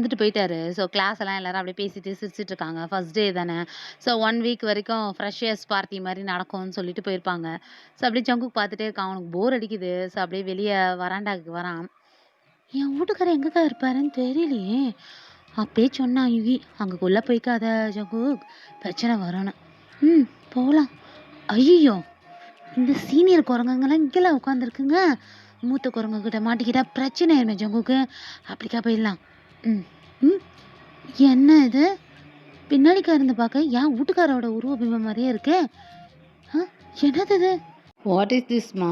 வந்துட்டு போயிட்டாரு. So class எல்லாம் எல்லாரும் அப்படியே பேசிட்டு சிரிச்சுட்டு இருக்காங்க. ஃபர்ஸ்ட் டே தானே. ஸோ 1 வீக் வரைக்கும் ஃப்ரெஷர்ஸ் பார்ட்டி மாரி நடக்கும்னு சொல்லிட்டு போயிருப்பாங்க. ஸோ அப்படியே ஜங்குக் பார்த்துட்டே இருக்கான். அவனுக்கு போர் அடிக்குது. ஸோ அப்படியே வெளிய வராண்டாக்கு வரான். என் வீட்டுக்காரர் எங்கக்கா இருப்பாருன்னு தெரியலையே. அப்படியே சொன்னான் யுகி. அங்கக்குள்ள போய்க்காத ஜங்குக், பிரச்சனை வரும்னு. போகலாம். ஐயோ, இந்த சீனியர் குரங்குங்கெல்லாம் இங்கெல்லாம் உட்காந்துருக்குங்க. மூத்த குரங்கு கிட்ட மாட்டிக்கிட்டா பிரச்சனை ஆயிருமே ஜங்குக்கு. அப்படிக்கா போயிடலாம். ம் ம் என்ன இது? பின்னாடிக்கா இருந்து பார்க்க என் வீட்டுக்காரோட உருவ பிம்பம் மாதிரியே இருக்கு. என்னது இது? வாட் இஸ் திஸ் மா?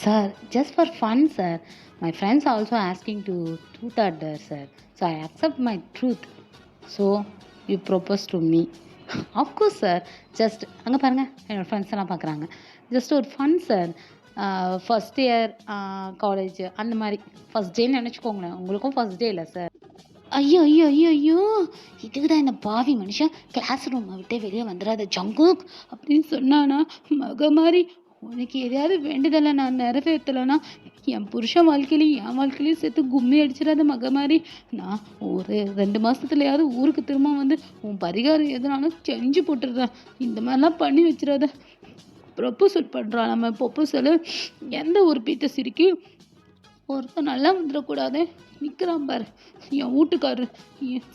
Sir, just for fun sir. My friends also asking to truth or dare sir. So I accept my truth. So you propose to me. Of course sir. Just அங்கே பாருங்கள், என்னோடய ஃப்ரெண்ட்ஸ் எல்லாம் பார்க்குறாங்க. Just ஒரு fun sir. First year college அந்த மாதிரி first டேன்னு நினச்சிக்கோங்களேன். உங்களுக்கும் ஃபஸ்ட் டே இல்லை சார். ஐயோ ஐயோ ஐயோ ஐயோ, இதுக்கு தான் இந்த பாவி மனுஷன் கிளாஸ் ரூமை விட்டே வெளியே வந்துடாத ஜங்குக் அப்படின்னு சொன்னானா. மக மாதிரி உனக்கு எதையாவது வேண்டுதலை நான் நிறைவேற்றலைன்னா என் புருஷன் வாழ்க்கையிலையும் என் வாழ்க்கையிலையும் சேர்த்து கும்மி அடிச்சிடாத மக மாதிரி. நான் ஒரு 2 மாதத்துலையாவது ஊருக்கு திரும்ப வந்து உன் பரிகாரம் எதுனாலும் செஞ்சு போட்டுடுறேன். இந்த மாதிரிலாம் பண்ணி வச்சிடாத. ப்ரொப்போசல் பண்ணுறான் நம்ம. ப்ரொப்போசலு எந்த ஒரு பீத்த சிரிக்கி ஒருத்தன் நல்லா வந்துடக்கூடாது. நிற்கிறான் பாரு என் வீட்டுக்காரரு.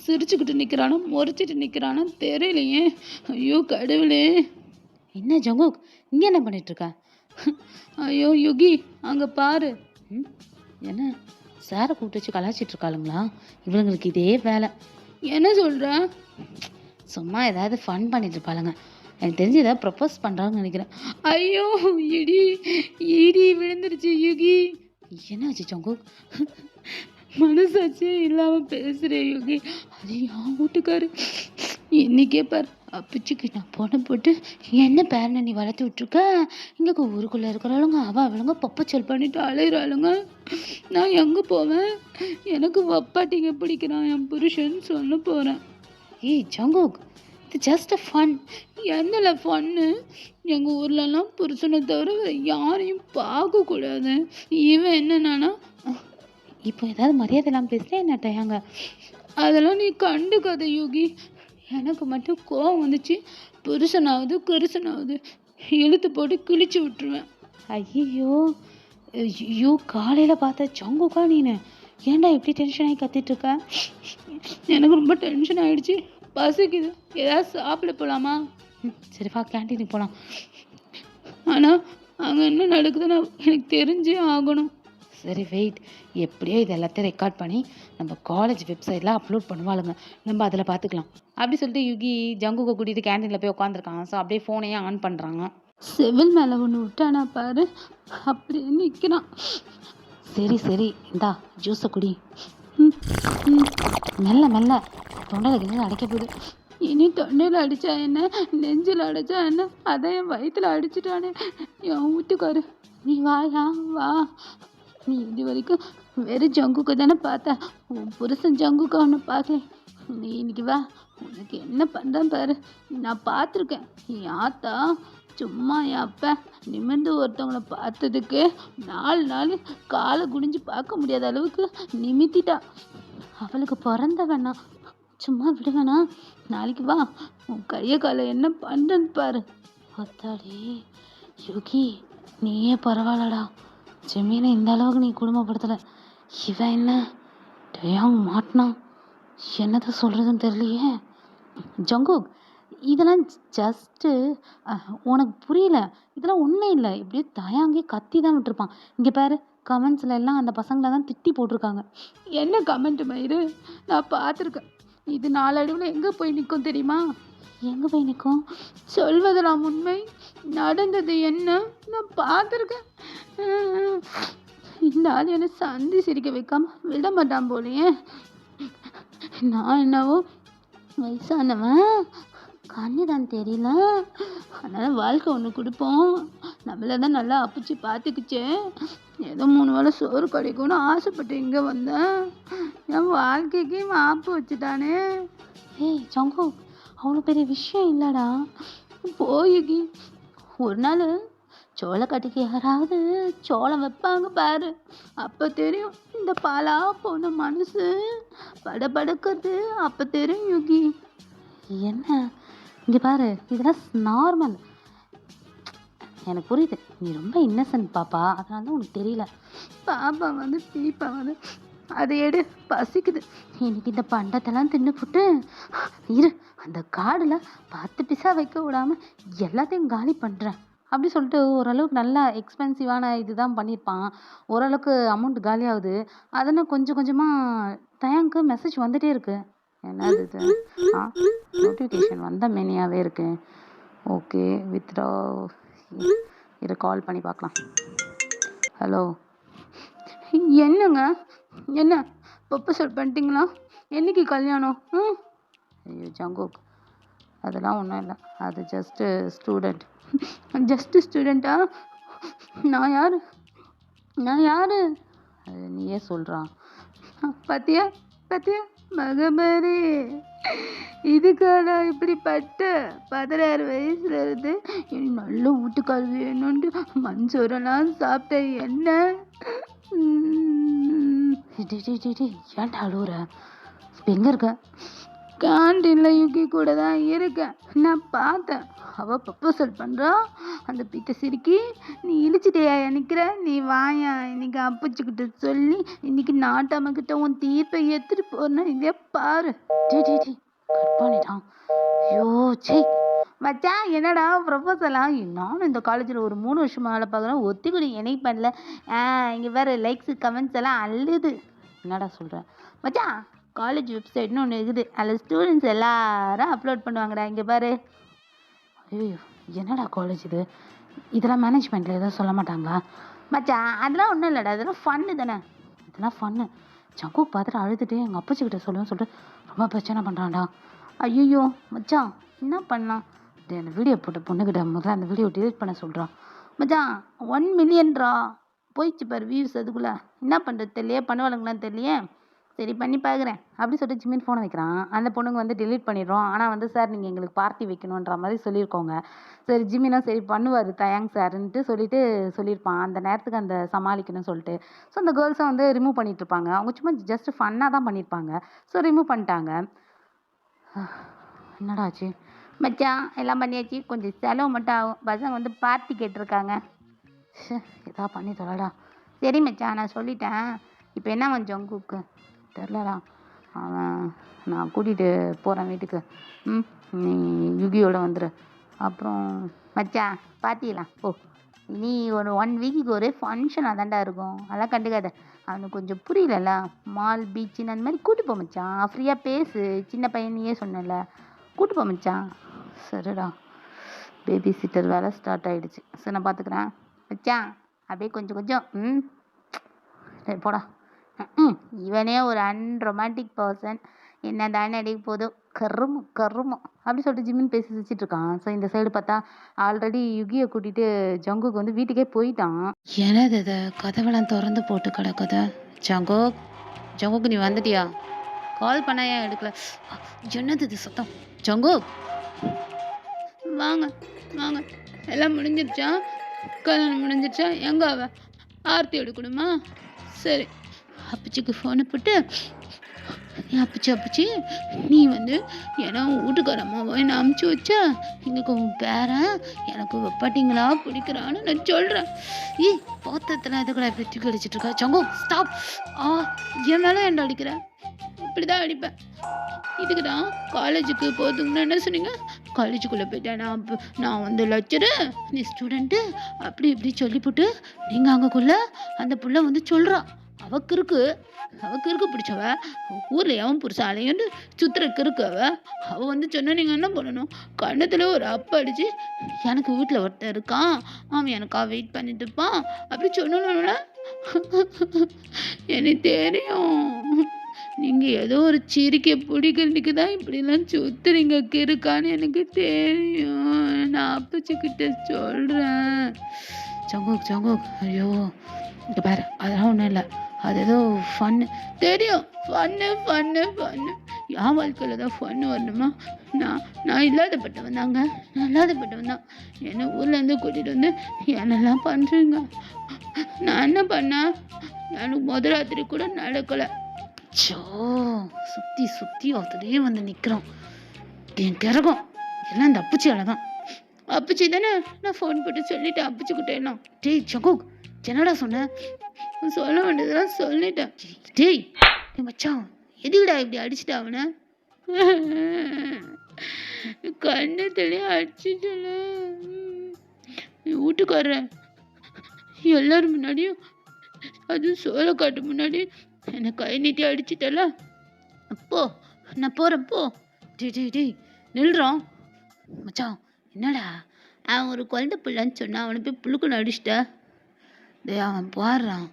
சிரிச்சுக்கிட்டு நிற்கிறானோ முறைச்சிட்டு நிற்கிறானோ தெரியலையே. ஐயோ கடவுளே. என்ன ஜங்குக், இங்கே என்ன பண்ணிகிட்ருக்க? ஐயோ யுகி, அங்கே பாரு. என்ன சாரை கூப்பிட்டு வச்சு கலாச்சிட்டு இருக்காளுங்களா? இவங்களுக்கு இதே வேலை. என்ன சொல்கிற? சும்மா ஏதாவது ஃபன் பண்ணிட்டு இருப்பாளுங்க. எனக்கு தெரிஞ்சு ஏதாவது ப்ரப்போஸ் பண்ணுறாங்கன்னு நினைக்கிறேன். ஐயோ இடி இடி விழுந்துருச்சு யுகி. என்னாச்சு ஜங்குக்? மனசாட்சியே இல்லாமல் பேசுகிறேன் யுகி. அது என் வீட்டுக்காரு. இன்னைக்கே பார் அப்பிச்சுக்கு நான் பொண்ணை போட்டு என்ன பேரனை நீ வளர்த்து விட்ருக்க. இங்கே ஊருக்குள்ளே இருக்கிறாளுங்க அவளுங்க பப்பச்சல் பண்ணிட்டு அலையிறாளுங்க. நான் எங்கே போவேன்? எனக்கு வப்பாட்டிங்க பிடிக்கிறான் என் புருஷன்னு சொல்ல போகிறேன். ஏய் ஜங்குக், இது ஜஸ்ட் ஃபன். என்னல ஃபன்னு? எங்கள் ஊர்லலாம் புருஷனை தவிர யாரையும் பார்க்கக்கூடாது. இவன் என்னன்னா இப்போ ஏதாவது மரியாதை இல்லாமல் பேசுகிறேன் என்ன டயாங்க. அதெல்லாம் நீ கண்டுக்காத யோகி. எனக்கு மட்டும் கோவம் வந்துச்சு. புருஷனாவது கருசனாவது இழுத்து போட்டு கிழிச்சு விட்டுருவேன். ஐயோ ஐயோ, காலையில் பார்த்த ஜங்குக்கா நீனு? ஏன்டா இப்படி டென்ஷன் ஆகி கத்திட்டு இருக்க? எனக்கு ரொம்ப டென்ஷன் ஆகிடுச்சு. பசிக்குது, ஏதாவது சாப்பிட போகலாமா? சரிப்பா, கேன்டீனுக்கு போகலாம். ஆனால் அங்கே என்ன நடக்குதுன்னு எனக்கு தெரிஞ்சே ஆகணும். சரி வெயிட், எப்படியோ இது எல்லாத்தையும் ரெக்கார்ட் பண்ணி நம்ம காலேஜ் வெப்சைட்டில் அப்லோட் பண்ணுவாளுங்க. நம்ம அதில் பார்த்துக்கலாம் அப்படி சொல்லிட்டு யுகி ஜங்குக்கை கூட்டிகிட்டு கேன்டீனில் போய் உட்காந்துருக்காங்க. ஸோ அப்படியே ஃபோனையே ஆன் பண்ணுறாங்க. செவில் மேலே ஒன்று விட்டானா பாரு, அப்படியே நிற்கிறான். சரி சரி, இந்தா ஜூஸை குடி. மெல்ல மெல்ல, தொண்டையில் அடைக்க போகுது. இனி தொண்டையில் அடித்தா என்ன, நெஞ்சில் அடித்தா என்ன, அதை என் வயிற்றில் அடிச்சிட்டானே என் வீட்டுக்காரு. நீ வாயா வா. நீ இது வரைக்கும் வெறும் ஜங்குக்கு தானே பார்த்த, உன் புருஷன் ஜங்குக்கு அவனை பார்க்கல. நீ இன்னைக்கு வா, உனக்கு என்ன பண்ணுறேன் பாரு. நான் பார்த்துருக்கேன். என் ஆத்தா சும்மா என் அப்பா நிமிர்ந்து ஒருத்தவங்களை பார்த்ததுக்கு 4 நாள் காலை குனிஞ்சு பார்க்க முடியாத அளவுக்கு நிமித்திட்டா. அவளுக்கு பிறந்தவனா, சும்மா விடுவேனா? நாளைக்கு வா, உன் கையை காலை என்ன பண்ணுறேன்னு பாரு. அத்தாடி யுகி, நீயே பரவாயில்லடா. ஜமீனை இந்த அளவுக்கு நீ குடும்பப்படுத்தலை. இவன் என்ன டயாங் மாட்டினான். என்னதான் சொல்கிறதுன்னு தெரியலையே. ஜங்குக், இதெல்லாம் ஜஸ்ட்டு உனக்கு புரியல. இதெல்லாம் ஒன்றும் இல்லை. இப்படியே தயாங்கே கத்தி தான் விட்டுருப்பான். இங்கே பாரு, கமெண்ட்ஸில் எல்லாம் அந்த பசங்களை தான் திட்டி போட்டிருக்காங்க. என்ன கமெண்ட் மயிறு? நான் பார்த்துருக்கேன். இது நாளடைவில் எங்கே போய் நிற்கும் தெரியுமா? எங்கே போய் நிற்கும்? சொல்வதெல்லாம் உண்மை, நடந்தது என்ன நான் பார்த்துருக்கேன். இந்த ஆள் என்னை சந்தி சிரிக்க வைக்காம விட மாட்டான் போலையே. நான் என்னவோ வயசானவன், கண்ணுதான் தெரியல. அதனால் வாழ்க்கை ஒன்று கொடுப்போம். நம்மள தான் நல்லா அப்பிச்சு பார்த்துக்குச்சே. ஏதோ 3 வேளை சோறு கிடைக்கும்னு ஆசைப்பட்டு இங்கே வந்தேன். என் வாழ்க்கைக்கு மாப்பு வச்சுட்டானே. ஏய் ஜங்கு, அவ்வளோ பெரிய விஷயம் இல்லைடா. போயுகி, ஒரு நாள் சோளக்காட்டுக்கு யாராவது சோளம் வைப்பாங்க பாரு, அப்போ தெரியும் இந்த பாலா போன மனசு படபடக்குது அப்ப தெரியும் யுகி. என்ன இங்க பாரு, இதெல்லாம் நார்மல். எனக்கு புரியுது, நீ ரொம்ப இன்னசென்ட் பாப்பா, அதனால தான் உனக்கு தெரியல. பாப்பா வந்து பீப்பா வந்து அதை எடு, பசிக்குது. இன்னைக்கு இந்த பண்டத்தெல்லாம் தின்னுபுட்டு இரு, அந்த கார்டில் 10 பைசா வைக்க விடாம எல்லாத்தையும் காலி பண்ணுறேன் அப்படி சொல்லிட்டு ஓரளவுக்கு நல்லா எக்ஸ்பென்சிவான இதுதான் பண்ணியிருப்பான். ஓரளவுக்கு அமௌண்ட் காலியாகுது. அதனால் கொஞ்சம் கொஞ்சமாக டேங்க்கு மெசேஜ் வந்துட்டே இருக்கு. என்னது இது? நோட்டிஃபிகேஷன் வந்த மெனியாவே இருக்கு. Okay, withdraw. இதை கால் பண்ணி பார்க்கலாம். ஹலோ, என்னங்க, என்ன ப்ரொபோசல் பண்ணிட்டீங்களா? என்னைக்கு கல்யாணம்? ஐயோ ஜங்குக், அதெல்லாம் ஒன்றும் இல்லை, அது ஜஸ்ட்டு ஸ்டூடெண்ட். ஜஸ்ட்டு ஸ்டூடெண்ட்டா? நான் யார்? அது நீயே சொல்கிறான். பார்த்தியா பார்த்தியா மகமாரி, இதுக்கான இப்படி பட்ட 16 வயசுல இருந்து எனக்கு நல்ல வீட்டுக்கால் வேணும்ட்டு மஞ்சோரெல்லாம் சாப்பிட்ட என்ன? ஏன்டா அழுவுற? எங்க இருக்க? கேண்டீனில் யுகி கூட தான் இருக்கேன். நான் பார்த்தேன், அவள் ப்ரப்போசல் பண்ணுறா. அந்த பீட்டை சிரிக்கி, நீ இழிச்சிட்டியா நிற்கிற, நீ வாயா இன்னைக்கு அப்பச்சிக்கிட்ட சொல்லி இன்னைக்கு நாட்டாமக்கிட்ட உன் தீர்ப்பை எடுத்துட்டு போறேன்னு இதே பாரு. கட் பண்ணிட்டான். ஐயோ சே மச்சான், என்னடா ப்ரொபோசலா? நானும் இந்த காலேஜில் ஒரு 3 வருஷமா வேலை பார்க்குறேன், ஒத்திக்குடி எனக்கு பண்ணல. இங்கே வேறு லைக்ஸு கமெண்ட்ஸ் எல்லாம் அள்ளுது. என்னடா சொல்கிறேன் மச்சான்? காலேஜ் வெப்சைட்னு ஒன்று இருக்குது, அதில் ஸ்டூடெண்ட்ஸ் எல்லாரும் அப்லோட் பண்ணுவாங்கடா. இங்கே பாரு. ஐயோ என்னடா காலேஜ் இது? இதெல்லாம் மேனேஜ்மெண்ட்டில் எதுவும் சொல்ல மாட்டாங்களா? மச்சான் அதெல்லாம் ஒன்றும் இல்லைடா, இதெல்லாம் ஃபன்னு தானே. இதெல்லாம் ஃபன்னு. ஜங்குக் பார்த்துட்டு அழுதுட்டு எங்கள் அப்பச்சிக்கிட்ட சொல்லுவேன்னு சொல்லிட்டு ரொம்ப பிரச்சனை பண்ணுறான்டா. ஐயோ மச்சான், என்ன பண்ணலாம்? அந்த வீடியோ போட்ட பொண்ணுக்கிட்ட முதல்ல அந்த வீடியோ டிலீட் பண்ண சொல்கிறான். மச்சான் 1 மில்லியன்ரா போயிடுச்சு பாரு வியூஸ். அதுக்குள்ளே என்ன பண்ணுறது தெரியலையே, பண்ணுவாளுங்களான்னு தெரியலையே. சரி பண்ணி பார்க்குறேன் அப்படி சொல்லிட்டு ஜிமின் ஃபோனை வைக்கிறான். அந்த பொண்ணுங்க வந்து டிலீட் பண்ணிடுறோம். ஆனால் வந்து சார் நீங்கள் எங்களுக்கு பார்ட்டி வைக்கணுன்ற மாதிரி சொல்லியிருக்கோங்க. சரி ஜிமினும் சரி பண்ணுவார் தேங்க்ஸ் சார்ன்ட்டு சொல்லியிருப்பான். அந்த நேரத்துக்கு அந்த சமாளிக்கணும்னு சொல்லிட்டு ஸோ அந்த கேர்ள்ஸை வந்து ரிமூவ் பண்ணிட்டு இருப்பாங்க. அவங்க சும்மா ஜஸ்ட் ஃபன்னாக தான் பண்ணியிருப்பாங்க. ஸோ ரிமூவ் பண்ணிட்டாங்க. என்னடா ஆச்சு? மச்சான் எல்லாம் பண்ணியாச்சு, கொஞ்சம் செலவு மட்டும் ஆகும். பசங்க வந்து பார்ட்டி கேட்டிருக்காங்க. எதா பண்ணி தொலைடா. சரி மச்சான் நான் சொல்லிட்டேன். இப்போ என்ன கொஞ்சம் கூக்கு தெரிலடா. அவன் நான் கூட்டிகிட்டு போகிறேன் வீட்டுக்கு. நீ யுகியோட வந்துடு. அப்புறம் மச்சான் பார்த்திக்கலாம் ஓ, நீ ஒரு 1 வீக்குக்கு ஒரு ஃபங்க்ஷனாக தாண்டா இருக்கும், அதெல்லாம் கண்டுக்காத. அவனுக்கு கொஞ்சம் புரியலல்ல, மால் பீச்சுன்னு அந்த மாதிரி கூட்டு போ மச்சான். ஃப்ரீயாக பேசு, சின்ன பையனையே சொன்னல, கூட்டு போ மச்சான். சரிடா, பேபி சிட்டர் வேலை ஸ்டார்ட் ஆகிடுச்சு. சரி நான் பார்த்துக்குறேன் மச்சான். அப்படியே கொஞ்சம் கொஞ்சம் சரி போடா. இவனே ஒரு அன்ரொமான்டிக் பர்சன், என்ன தானே அடிக்க போதும் கருமம் அப்படி சொல்லிட்டு ஜிம்மின் பேசி சிரிச்சிட்டு இருக்கான். ஸோ இந்த சைடு பார்த்தா ஆல்ரெடி யுகியை கூட்டிகிட்டு ஜங்குக்கு வந்து வீட்டுக்கே போயிட்டான். எனது இதை கதவெல்லாம் திறந்து போட்டு கிடக்குது. ஜங்குக் நீ வந்துட்டியா? கால் பண்ண ஏன் எடுக்கல? என்னது இது சத்தம்? ஜங்குக் வாங்க வாங்க, எல்லாம் முடிஞ்சிருச்சா? கல்யாணம் முடிஞ்சிருச்சா? எங்க அவ ஆர்த்தி எடுக்கணுமா? சரி அப்பச்சிக்கு ஃபோனை போட்டு, அப்பச்சி நீ வந்து ஏன்னா வீட்டுக்காரம்மாவோ என்னை அமுச்சு வச்சா இங்கே உன் பேரன் எனக்கு வெப்பாட்டிங்களா பிடிக்கிறான்னு நான் சொல்கிறேன். பாத்திரத்தில் எதுக்குள்ள இப்படி தூக்கி அடிச்சிட்டு இருக்கா? ஜங்கு ஸ்டாப். என் மேலே ஏன்டா அடிக்கிற? இப்படி தான் அடிப்பேன். இதுக்கு தான் காலேஜுக்கு போதுங்கன்னு என்ன சொன்னீங்க? காலேஜுக்குள்ளே போயிட்டேன் நான் வந்து லெக்சரர், நீ ஸ்டூடெண்ட்டு அப்படி இப்படி சொல்லிவிட்டு நீங்கள் அங்கக்குள்ள அந்த புள்ள வந்து சொல்கிறா அவக்கு இருக்கு பிடிச்சவ ஊரில் எவன் புருஷன் அலையன்னு சுத்துறக்கு இருக்கு. அவள் வந்து சொன்ன நீங்கள் என்ன பண்ணணும்? கண்ணத்தில் ஒரு அப்ப அடிச்சு எனக்கு வீட்டில் ஒருத்தர் இருக்கான், அவன் எனக்கா வெயிட் பண்ணிட்டு இருப்பான் அப்படி சொல்லணும்ல. எனக்கு தெரியும் நீங்கள் ஏதோ ஒரு சிரிக்கை பிடிக்கிறதுக்கு தான் இப்படிலாம் சுத்துறீங்க இருக்கான்னு எனக்கு தெரியும். நான் அப்பச்சிக்கிட்ட சொல்கிறேன். ஜங்குக் ஐயோ இங்கே பாரு, அதெல்லாம் ஒன்றும் இல்லை, அது ஏதோ ஃபன்னு தெரியும். ஃபன்னு என் வாழ்க்கையில் தான் ஃபன்னு வரணுமா? நான் இல்லாதப்பட்டவன் தாங்க, நான் இல்லாதப்பட்டவன் தான். என்னை ஊர்லேருந்து கூட்டிகிட்டு வந்து என்னெல்லாம் பண்ணுறீங்க? நான் என்ன பண்ணேன்? எனக்கு முத ராத்திரி கூட நடக்கல. ச்சோ, சுத்தி சுத்தி ஒருத்தரே வந்து நிக்கிறோம். என் கிரகம் எல்லாம் இந்த அப்புச்சியால தான். அப்பச்சி தானே, நான் ஃபோன் போட்டு சொல்லிட்டேன் அப்பச்சிக்கிட்ட. என்ன டேய் சங்கோக், என்னடா சொன்ன? சொல்ல வேண்டியதெல்லாம் சொல்லிட்டேன். டேய் மச்சான், எதுக்குடா இப்படி அடிச்சுட்டா அவனை? கண்ணு தெளிய அடிச்சுட்டல. வீட்டுக்காரன் எல்லாரும் முன்னாடியும், அதுவும் சோளக்காட்டு முன்னாடி என்னை கை நீட்டி அடிச்சுட்டல. அப்போ நான் போறேன் போ. டேய் நில்றோம். மச்சான் என்னடா? அவன் ஒரு குழந்தை பிள்ளைன்னு சொன்னான், அவனை போய் புழுக்குன்னு அடிச்சிட்ட. டேய் அவன் பாடுறான்,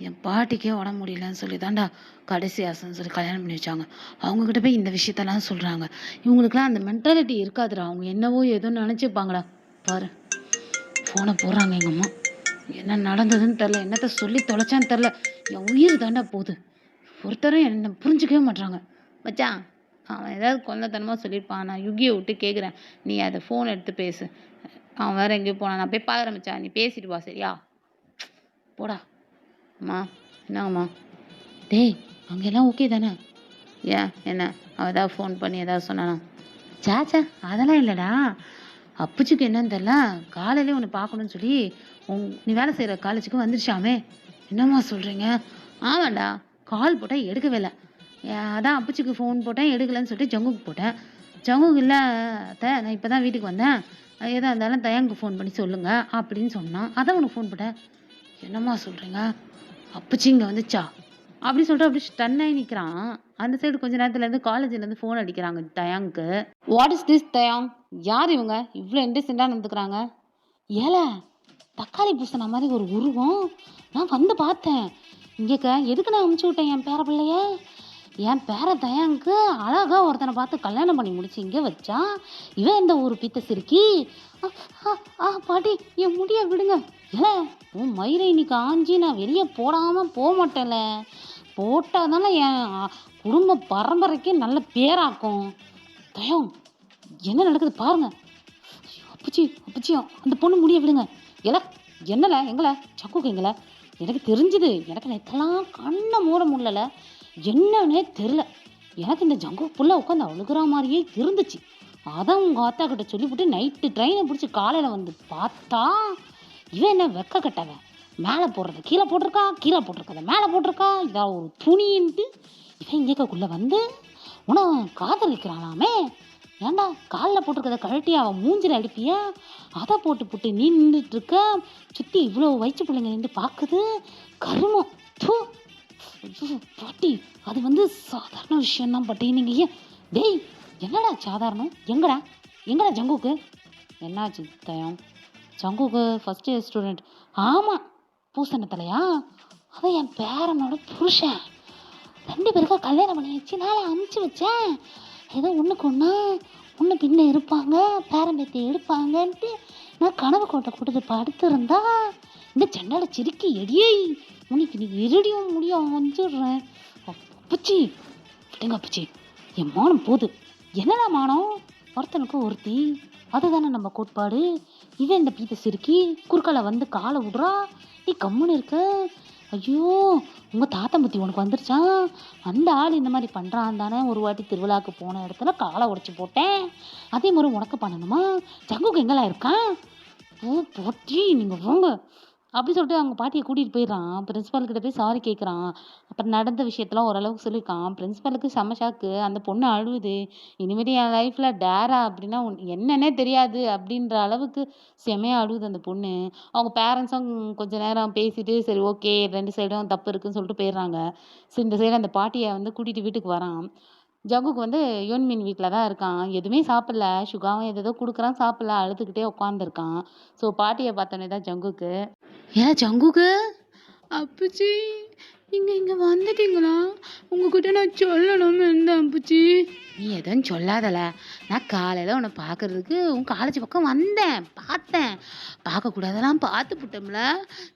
என் பாட்டிக்கே உடம்பு முடியலன்னு சொல்லி தாண்டா கடைசி ஆசைன்னு சொல்லி கல்யாணம் பண்ணி வச்சாங்க. அவங்கக்கிட்ட போய் இந்த விஷயத்தெல்லாம் சொல்கிறாங்க. இவங்களுக்குலாம் அந்த மென்டாலிட்டி இருக்காதுடா. அவங்க என்னவோ ஏதோ நினச்சிப்பாங்கடா. பாரு ஃபோனை போடுறாங்க எங்கள் அம்மா. என்ன நடந்ததுன்னு தெரில, என்னத்த சொல்லி தொலைச்சான்னு தெரில. என் உயிர் தாண்டா போகுது. ஒருத்தரும் என்னை புரிஞ்சுக்கவே மாட்றாங்க. மச்சான், அவன் ஏதாவது கொல்லத்தனமாக சொல்லியிருப்பான். நான் யுகியை விட்டு கேட்குறேன், நீ அதை ஃபோன் எடுத்து பேசு. அவன் வேறு எங்கேயோ போனான், நான் போய் பார்க்குறேன் மச்சான், நீ பேசிட்டு வா சரியா? போடா. அம்மா என்னங்கம்மா? டேய் அங்கெல்லாம் ஓகே தானே? ஏன் என்ன அவன் ஏதாவது ஃபோன் பண்ணி ஏதாவது சொன்னானா? சாச்சா அதெல்லாம் இல்லைடா. அப்புச்சிக்கு என்னன்னு தெரில, காலையிலே உன்னை பார்க்கணும்னு சொல்லி நீ வேலை செய்கிற காலேஜுக்கு வந்துருச்சாமே. என்னம்மா சொல்கிறீங்க? ஆமாண்டா. கால் போட்டால் எடுக்கவே இல்லை. அதான் அப்புச்சிக்கு ஃபோன் போட்டேன், எடுக்கலைன்னு சொல்லிட்டு ஜங்குக்கு போட்டேன். ஜங்குக்கு இல்லை அத்தை, நான் இப்போ தான் வீட்டுக்கு வந்தேன், எதாக இருந்தாலும் தயாங்குக்கு ஃபோன் பண்ணி சொல்லுங்க அப்படின்னு சொன்னான். அதான் உனக்கு ஃபோன் போட்டேன். என்னம்மா சொல்கிறீங்க? அப்புச்சி இங்கே வந்துச்சா அப்படி சொல்லிட்டு அப்படி ஸ்டன்னாகி நிற்கிறான். அந்த சைடு கொஞ்ச நேரத்துலேருந்து காலேஜ்லேருந்து ஃபோன் அடிக்கிறாங்க தயாங்க்கு. வாட் இஸ் திஸ் தயாங்? யார் இவங்க இவ்வளோ இன்ட்ரெஸ்டண்டாக நடந்துக்கிறாங்க? ஏல தக்காளி பூசின மாதிரி ஒரு உருவம். நான் வந்து பார்த்தேன் இங்கேக்க. எதுக்கு நான் அமுச்சு விட்டேன் என் பேர பிள்ளைய? என் பேர தயாங்க்கு அழகாக ஒருத்தனை பார்த்து கல்யாணம் பண்ணி முடிச்சு இங்கே வச்சா, இவன் இந்த ஒரு பித்த சிரிக்கி. பாட்டி என் முடிய விடுங்க. ஏல உன் மயிரை இன்னைக்கு ஆஞ்சி நான் வெளியே போடாமல் போக மாட்டேன்ல. போட்டால் தானே என் குடும்ப பரம்பரைக்கே நல்ல பேராக்கும். தயம் என்ன நடக்குது பாருங்க. அப்பச்சி அந்த பொண்ணு முடிய விடுங்க. என்னல எங்களை சக்குக்கு எங்களை எனக்கு தெரிஞ்சுது. எனக்கு நேற்றெல்லாம் கண்ணை மூட முடியல, என்னன்னே தெரில. எனக்கு இந்த ஜங்கு புள்ள உட்காந்து அழுகிற மாதிரியே இருந்துச்சு. அதான் உங்கள் ஆத்தா கிட்ட சொல்லிவிட்டு நைட்டு ட்ரெயினை பிடிச்சி காலையில் வந்து பார்த்தா, இவன் என்ன வெக்க கட்டவன். மேலே போடுறத கீழே போட்டிருக்கா, கீழே போட்டிருக்கத மேலே போட்டிருக்கா. இதான் ஒரு துணின்ட்டு இவன் இங்கேக்குள்ளே வந்து உன காதலிக்கிறானாமே. ஏண்டா காலில் போட்டிருக்கத கழட்டி அவன் மூஞ்சில் அடிப்பியா? அதை போட்டு நீ நின்றுட்டுருக்க. சுற்றி இவ்வளோ வயிற்று பிள்ளைங்க நின்று பார்க்குது. கருமம். பாட்டி அது வந்து சாதாரண விஷயம்தான் பாட்டி. நீங்கள் ஏன் டேய் என்னடா சாதாரணம்? எங்கடா ஜங்குக்கு என்னாச்சு தயம்? ஜங்குக்கு ஃபஸ்ட் இயர் ஸ்டூடெண்ட். ஆமாம் பூசணத்தலையா? அதான் என் பேரனோட புருஷன். 2 பேருக்கா கல்யாணம் பண்ணி வச்சு நாளை அமுச்சு வச்சேன். ஏதோ ஒன்றுக்கு ஒன்று பின்ன இருப்பாங்க, பேரம்பேத்தி எடுப்பாங்கன்ட்டு நான் கனவு கோட்டை கூட்டத்தை படுத்திருந்தா இந்த சண்டால சிரிக்கி எடியை உனக்கு நீ இருடியும் முடியும் வந்துடுறேன். அப்பச்சி விட்டுங்க அப்பச்சி, என் மானம் போகுது. என்னடா மானம்? ஒருத்தனுக்கு ஒருத்தி, அதுதானே நம்ம கோட்பாடு. இவன் இந்த பீத்தை சிரிக்கி குறுக்கால வந்து காலை விடுறா, நீ கம்முன்னு இருக்க. ஐயோ உங்கள் தாத்தா பற்றி உனக்கு வந்துருச்சான். அந்த ஆள் இந்த மாதிரி பண்ணுறான் தானே. ஒரு வாட்டி திருவிழாவுக்கு போன இடத்துல காலை உடைச்சி போட்டேன், அதே மாதிரி உனக்கு பண்ணணுமா? ஜங்குக்கு எங்கெல்லாம் இருக்கான்? போட்டி நீங்கள் போங்க அப்படி சொல்லிட்டு அவங்க பாட்டியை கூட்டிகிட்டு போயிடுறான். பிரின்ஸிபால்கிட்ட போய் சாரி கேட்குறான். அப்புறம் நடந்த விஷயத்தெல்லாம் ஓரளவுக்கு சொல்லியிருக்கான். பிரின்ஸிபாலுக்கு செம்ம ஷாக்கு. அந்த பொண்ணு அழுவுது. இனிமேட்டு என் லைஃப்பில் டேரா அப்படின்னா என்னன்னே தெரியாது அப்படின்ற அளவுக்கு செமையாக அழுவுது அந்த பொண்ணு. அவங்க பேரண்ட்ஸும் கொஞ்ச நேரம் பேசிட்டு சரி ஓகே 2 சைடும் தப்பு இருக்குன்னு சொல்லிட்டு போயிடுறாங்க. சரி இந்த சைடு அந்த பாட்டியை வந்து கூட்டிகிட்டு வீட்டுக்கு வரான். ஜங்குக்கு வந்து யோன்மின் வீட்டில் தான் இருக்கான். எதுவுமே சாப்பிடல. சுகாவும் எதோ கொடுக்குறான் சாப்பிடல, அழுதுகிட்டே உட்காந்துருக்கான். ஸோ பாட்டியை பார்த்தோன்னே தான் ஜங்குக்கு, ஏன் ஜங்குக்கு அப்பச்சி நீங்கள் இங்கே வந்துட்டீங்களா? உங்ககிட்ட நான் சொல்லணும்னு இருந்தேன் அப்பச்சி. நீ எதுவும் சொல்லாதல. நான் காலையில் உன்னை பார்க்கறதுக்கு உன் காலேஜ் பக்கம் வந்தேன், பார்த்தேன். பார்க்கக்கூடாதெல்லாம் பார்த்து புட்டோம்ல,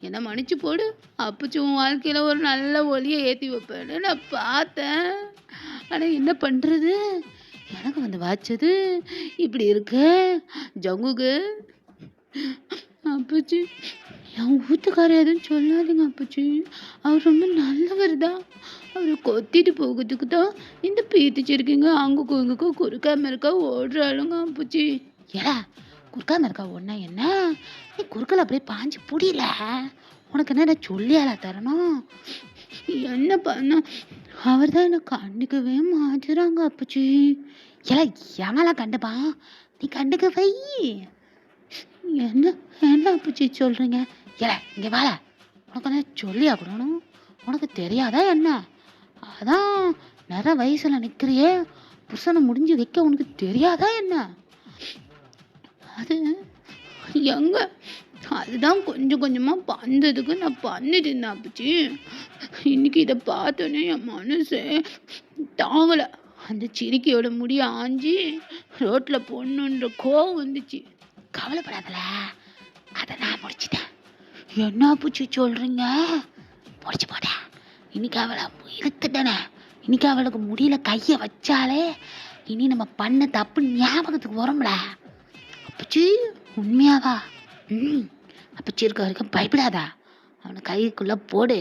என்ன மன்னிச்சு போடு அப்பச்சி. உன் வாழ்க்கையில் ஒரு நல்ல ஒளியை ஏற்றி வைப்பேன்னு நான் பார்த்தேன். ஆனால் என்ன பண்ணுறது, எனக்கு வந்து வாச்சது இப்படி இருக்கு ஜங்குக்கு. அப்பச்சி என் வீட்டுக்காரர் எதுவும் சொல்லாதீங்க அப்பச்சி. அவர் ரொம்ப நல்லவர் தான். அவரை கொத்திட்டு போகிறதுக்கு தான் இந்த பீத்திச்சிருக்கீங்க அங்குக்கும் இங்குக்கும் குறுக்க மறுக்கா ஓடுறாளுங்க அப்பச்சி. ஏடா குறுக்காம இருக்கா ஒன்றா என்ன? நீ குறுக்கல அப்படியே பாஞ்சு புடியல. உனக்கு என்ன சொல்லியாலா தரணும்? என்ன பண்ண அவர் தான் என்னை கண்டுக்கவே மாட்டுறாங்க அப்பச்சி. ஏலா எவனாலாம் கண்டுப்பான்? நீ கண்டுக்க வை. என்ன என்ன அப்பச்சி சொல்கிறீங்க? ஏல இங்கே வாழ. உனக்கு என்ன சொல்லியா கொடுக்கணும்? உனக்கு தெரியாதா என்ன? அதான் நிறைய வயசுல நிற்கிறியே, புருஷனை முடிஞ்சு வைக்க உனக்கு தெரியாதா என்ன? அது எங்க அதுதான் கொஞ்சம் கொஞ்சமாக வந்ததுக்கு நான் பண்ணிட்டு இருந்தேன் அப்பச்சி. இன்னைக்கு இதை பார்த்தோன்னே என் மனசு தாங்கலை. அந்த சிரிக்கையோட முடி ஆஞ்சி ரோட்டில் பொண்ணுன்ற கோவம் வந்துச்சு. கவலைப்படாதல, அதை நான் முடிச்சிட்டேன். என்ன அப்பச்சி சொல்கிறீங்க? முடிச்சு போட்டேன். இன்னைக்கு அவளை இழுத்துட்டேனே. இன்னைக்கு அவளுக்கு முடியல கையை வச்சாலே இனி நம்ம பண்ண தப்பு ஞாபகத்துக்கு வரும்ல. அப்பச்சி உண்மையாவா? அப்பச்சி இருக்க வரைக்கும் பயப்படாதா. அவனை கைக்குள்ளே போடு.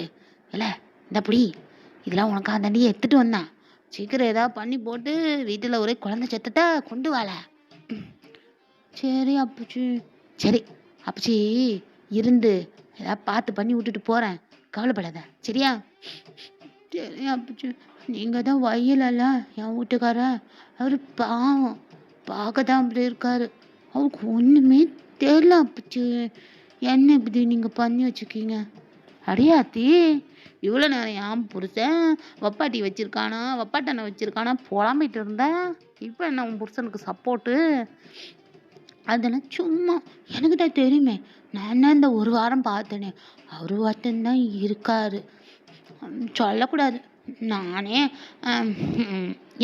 இல்லை இந்த புடி, இதெல்லாம் உனக்கு அந்த தண்டியை எடுத்துட்டு வந்தேன். சீக்கிரம் ஏதாவது பண்ணி போட்டு வீட்டில் ஒரே குழந்தை செத்தத்தை கொண்டு வாழ. சரி அப்பச்சி. சரி அப்பச்சி இருந்து ஏதாவது பார்த்து பண்ணி விட்டுட்டு போகிறேன். கவலைப்படாத சரியா? சரி அப்பச்சி. நீங்கள் தான் வயலல்ல என் வீட்டுக்காரர். அவர் பாவம் பார்க்க தான் அப்படி இருக்காரு. அவருக்கு ஒன்றுமே தெரியல அப்பச்சி. என்ன இப்படி நீங்கள் பண்ணி வச்சுருக்கீங்க? அடியாத்தி இவ்வளோ நேரம் என் புருஷன் வப்பாட்டி வச்சிருக்கானா வப்பாட்டனை வச்சிருக்கானா புலம்பிட்டு இருந்தேன். இப்போ என்ன உன் புருஷனுக்கு சப்போர்ட்டு? அதெல்லாம் சும்மா எனக்கு தான் தெரியுமே. நான் என்ன இந்த ஒரு வாரம் பார்த்தேனே, அவர் மட்டும்தான் இருக்காரு. சொல்லக்கூடாது. நானே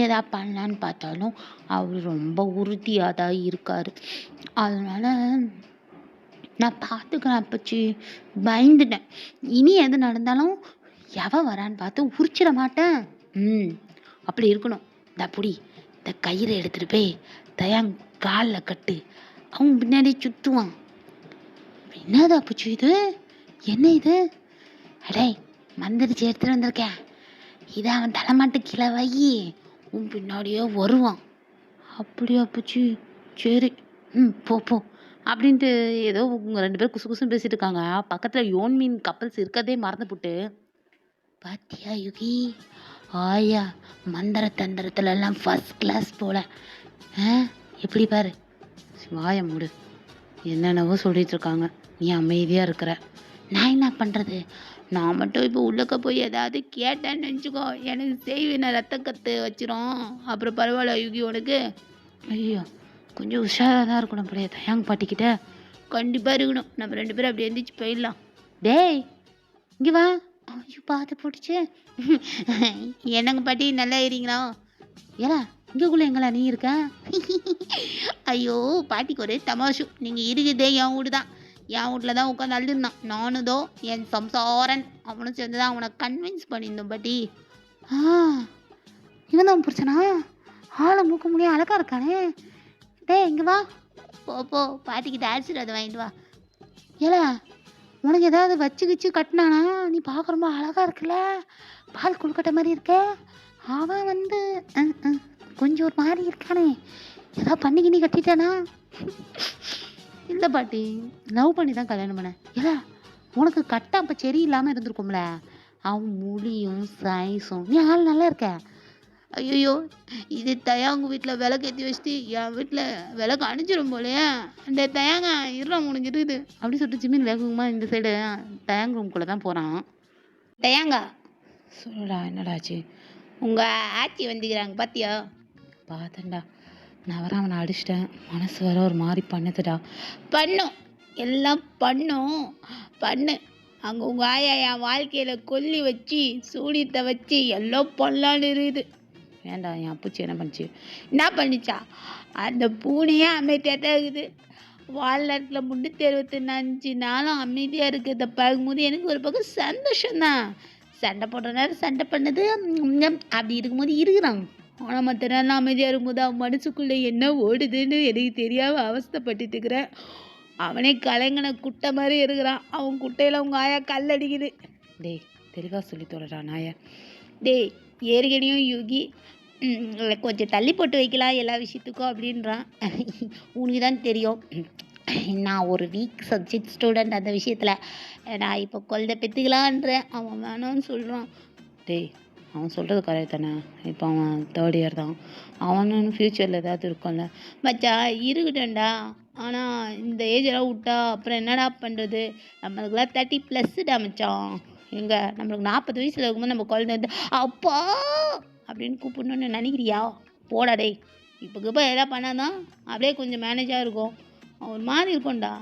எதா பண்ணலான்னு பார்த்தாலும் அவர் ரொம்ப உறுதியாக தான் இருக்காரு. அதனால நான் பார்த்துக்கிறேன் அப்பச்சி. பயந்துட்டேன். இனி எது நடந்தாலும் எவன் வரான்னு பார்த்து உரிச்சிட மாட்டேன். அப்படி இருக்கணும். இந்த புடி, இந்த கயிறை எடுத்துட்டு போய் தயாங் காலில் கட்டு. அவன் பின்னாடி சுற்றுவான். என்னது அப்பச்சி இது? என்ன இது? அடே மந்திரிச்சு எடுத்துட்டு வந்திருக்கேன். இதை அவன் தலைமாட்டு கீழே வை, உன் பின்னாடியே வருவான். அப்படியா அப்பச்சி? சரி. போ போ அப்படின்ட்டு ஏதோ உங்க 2 பேரும் குசு குசுன்னு பேசிட்டு இருக்காங்க. பக்கத்தில் யோன்மீன் கப்பல்ஸ் இருக்கதே மறந்து போட்டு. பாத்தியா யுகி, ஆயா மந்திர தந்திரத்துல எல்லாம் ஃபர்ஸ்ட் கிளாஸ் போல. எப்படி பாரு. வாய மூடு. என்னென்னவோ சொல்லிட்டு இருக்காங்க, நீ அமைதியா இருக்கிற. நான் என்ன பண்ணுறது? நான் மட்டும் இப்போ உள்ளக்க போய் ஏதாவது கேட்டேன்னு நினச்சிக்கோ, எனக்கு செய்வின ரத்த கற்று வச்சிரும். அப்புறம் பரவாயில்ல யுகி உனக்கு? ஐயோ கொஞ்சம் உஷாராக தான் இருக்கணும் அப்படியே தயாங் பாட்டிக்கிட்ட. கண்டிப்பாக இருக்கணும். நம்ம 2 பேரும் அப்படி எந்திரிச்சு போயிடலாம். டேய் இங்கே வா. ஐயோ பார்த்து போட்டுச்சு. என்னங்க பாட்டி நல்லா இருறீங்களா? ஏலா இங்கேக்குள்ளே எங்களா நீ இருக்க? ஐயோ பாட்டிக்கு ஒரே தமாஷு. நீங்கள் இருக்குதே என் வீடு தான். என் வீட்டில் தான் உட்காந்து அழுதுருந்தான். நானும் தோ என் சம்சாரன் அவனும் சேர்ந்து தான் அவனை கன்வின்ஸ் பண்ணியிருந்தோம் பாட்டி. இவன் தான் பிரச்சனா? ஆளை மூக்க முடியும் அழகா இருக்கானே. டேய் இங்கே வா. போ பாட்டிக்கிட்ட ஆசீர்வாதம் வாங்கிட்டு வா. ஏலா உனக்கு ஏதாவது வச்சு கட்டினானா? நீ பார்க்க ரொம்ப அழகா இருக்குல்ல, பால் கொழுக்கட்டை மாதிரி இருக்க. அவன் வந்து கொஞ்சம் ஒரு மாதிரி இருக்கானே, ஏதாவது பண்ணிக்கினி கட்டிட்டானா? இல்லை பாட்டி, லவ் பண்ணி தான் கல்யாணம் பண்ணேன். ஏலா உனக்கு கட்ட அப்போ சரி இல்லாமல் இருந்திருக்கும்ல. அவன் மொழியும் சைஸும். நீ ஆள் நல்லா இருக்க. ஐயோ இது தயாங்க வீட்டில் விளக்கு ஏற்றி வச்சுட்டு என் வீட்டில் விளக்கு அணிஞ்சிடும் போலையே. அந்த தயாங்க இருறான் உனக்கு இருக்குது அப்படி சொல்லிட்டு ஜிம்மின் வேகமாக இந்த சைடு தயாங் ரூம்குள்ளே தான் போகிறான். தயாங்கா சொல்லுடா என்னடாச்சு? உங்கள் ஆச்சி வந்துக்கிறாங்க பார்த்தியா? பார்த்தேன்டா. நான் வர அவனை அடிச்சிட்டேன். மனசு வர ஒரு மாதிரி பண்ணுதுடா. பண்ணும் எல்லாம் பண்ணு. அங்கே உங்கள் ஆயா என் வாழ்க்கையில் கொல்லி வச்சு சூடியத்தை வச்சு எல்லாம் பண்ணலான்னு இருக்குது. வேண்டாம், என் அப்பூச்சி என்ன பண்ணிச்சு? என்ன பண்ணிச்சா? அந்த பூனையே அமைதியாக தான் இருக்குது. வாழ்நாட்டில் 365 நாளும் அமைதியாக இருக்கிறத பார்க்கும்போது எனக்கு ஒரு பக்கம் சந்தோஷம்தான். சண்டை போடுற நேரம் சண்டை பண்ணது அப்படி இருக்கும்போது இருக்கிறான். ஆனால் மற்ற நேரம் அமைதியாக இருக்கும்போது அவன் மனசுக்குள்ளே என்ன ஓடுதுன்னு எனக்கு தெரியாமல் அவஸ்தைப்பட்டுட்டு இருக்கிறேன். அவனே கலங்கின குட்டை மாதிரி இருக்கிறான். அவன் குட்டையில் உங்கள் ஆயா கல் அடிக்குது. டேய் தெளிவாக சொல்லி தொலைடா நாய. டேய் ஏற்கனவே யுகி கொஞ்சம் தள்ளி போட்டு வைக்கலாம் எல்லா விஷயத்துக்கும் அப்படின்றான். உனக்கு தான் தெரியும், நான் ஒரு வீக் சப்ஜெக்ட் ஸ்டூடெண்ட் அந்த விஷயத்தில். நான் இப்போ குழந்தை பெற்றுக்கலான்றேன், அவன் வேணான்னு சொல்கிறான். டேய் அவன் சொல்கிறது கரெக்ட் தானே. இப்போ அவன் 3rd இயர் தான். அவனும் ஃப்யூச்சரில் ஏதாவது இருக்கும்ல. மச்சான் இருக்கட்டும்டா, ஆனால் இந்த ஏஜெல்லாம் விட்டா அப்புறம் என்னடா பண்ணுறது? நம்மளுக்குலாம் 30+டா மச்சான். எங்கே நம்மளுக்கு 40 வயசில் இருக்கும்போது நம்ம குழந்தை வந்து அப்பா அப்படின்னு கூப்பிடணுன்னு நினைக்கிறியா? போடா டேய். இப்போ எதாவது பண்ணாதான் அப்படியே கொஞ்சம் மேனேஜாக இருக்கும். ஒரு மாதிரி இருக்கும்டா.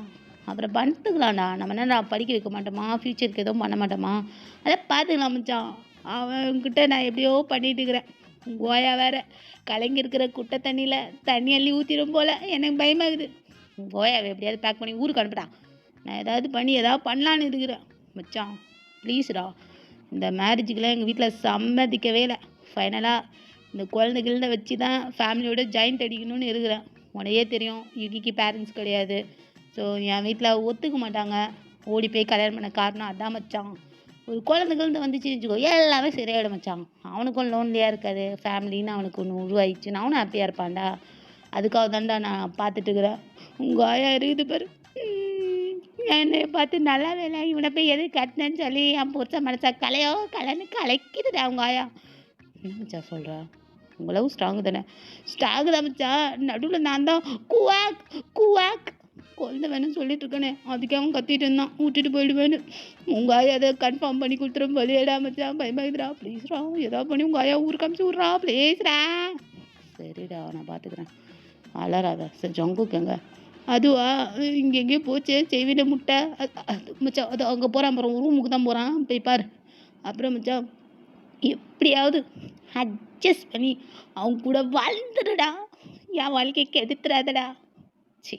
அப்புறம் பார்த்துக்கலாம்டா. நம்ம என்ன படிக்க வைக்க மாட்டோமா? ஃப்யூச்சருக்கு எதுவும் பண்ண மாட்டோமா? அதை பார்த்துக்கலாம் மச்சான். அவன்கிட்ட நான் எப்படியோ பண்ணிட்டு இருக்கிறேன். கோயா வேற கலங்கி இருக்கிற குட்டை தண்ணியில் தண்ணி அள்ளி ஊற்றிடும் போல். எனக்கு பயமாகுது. கோயாவை எப்படியாவது பேக் பண்ணி ஊருக்கு அனுப்பிட்டான். நான் ஏதாவது பண்ணி ஏதாவது பண்ணலான்னு இருக்கிறேன் மச்சான். ப்ளீஸ்டா. இந்த மேரேஜுக்கெலாம் எங்கள் வீட்டில் சம்மதிக்கவே இல்லை. ஃபைனலாக இந்த குழந்தைகள வச்சு தான் ஃபேமிலியோட ஜாயிண்ட் அடிக்கணும்னு இருக்கிறேன். உனையே தெரியும், யுகிக்கு பேரண்ட்ஸ் கிடையாது. ஸோ என் வீட்டில் ஒத்துக்க மாட்டாங்க. ஓடி போய் கல்யாணம் பண்ண காரணம் அதான் மச்சான். ஒரு குழந்தைகள்னு வந்துச்சுன்னு வச்சுக்கோ, எல்லாமே சரியாயிடும் மச்சான். அவனுக்கும் லோன்லியாக இருக்காது. ஃபேமிலின்னு அவனுக்கு ஒன்று உருவாயிடுச்சுன்னு அவனும் ஹாப்பியாக இருப்பான்டா. அதுக்காக தான்டா நான் பார்த்துட்டு இருக்கிறேன். உங்கள் ஆயா இருக்குது பாரு, என்னை பார்த்து நல்லா வேலை இவனை போய் எது கட்டினேன்னு சொல்லி என் புருஷ மனசா கலைன்னு கலைக்குதுடா அவங்க ஆயா. என்ன மச்சான் சொல்கிறா? உங்கள் லவ் ஸ்ட்ராங்கு தானே. ஸ்டாக் தான் மச்சான். நடுவில் நான் தான் குவாக் குவாக் குழந்தை வேணும்னு சொல்லிட்டு இருக்கேனே, அதுக்கே அவன் கத்திட்டு இருந்தான் விட்டுட்டு போயிடுவேன்னு. உங்கள் ஆயா அதை கன்ஃபார்ம் பண்ணி கொடுத்துரும் போலியேடா மச்சான். பயமாக்குதுடா. ப்ளீஸ்ரா ஏதாவது பண்ணி உங்கள் ஆயா ஊருக்கு அமிச்சு விட்றா ப்ளீஸ்ரா. சரிடா நான் பார்த்துக்கிறேன், அலறாத. சரி ஜங்குக்கங்க. அதுவா இங்கே எங்கேயோ போச்சு செய்விட முட்டை. அது மச்சான் அது அங்கே போகிறான், அப்புறம் ரூமுக்கு தான் போகிறான், போய் பாரு. அப்புறம் மச்சான் எப்படியாவது அட்ஜஸ்ட் பண்ணி அவங்க கூட வாழ்ந்துடுடா. என் வாழ்க்கையை கெடுத்துறாதடா. சி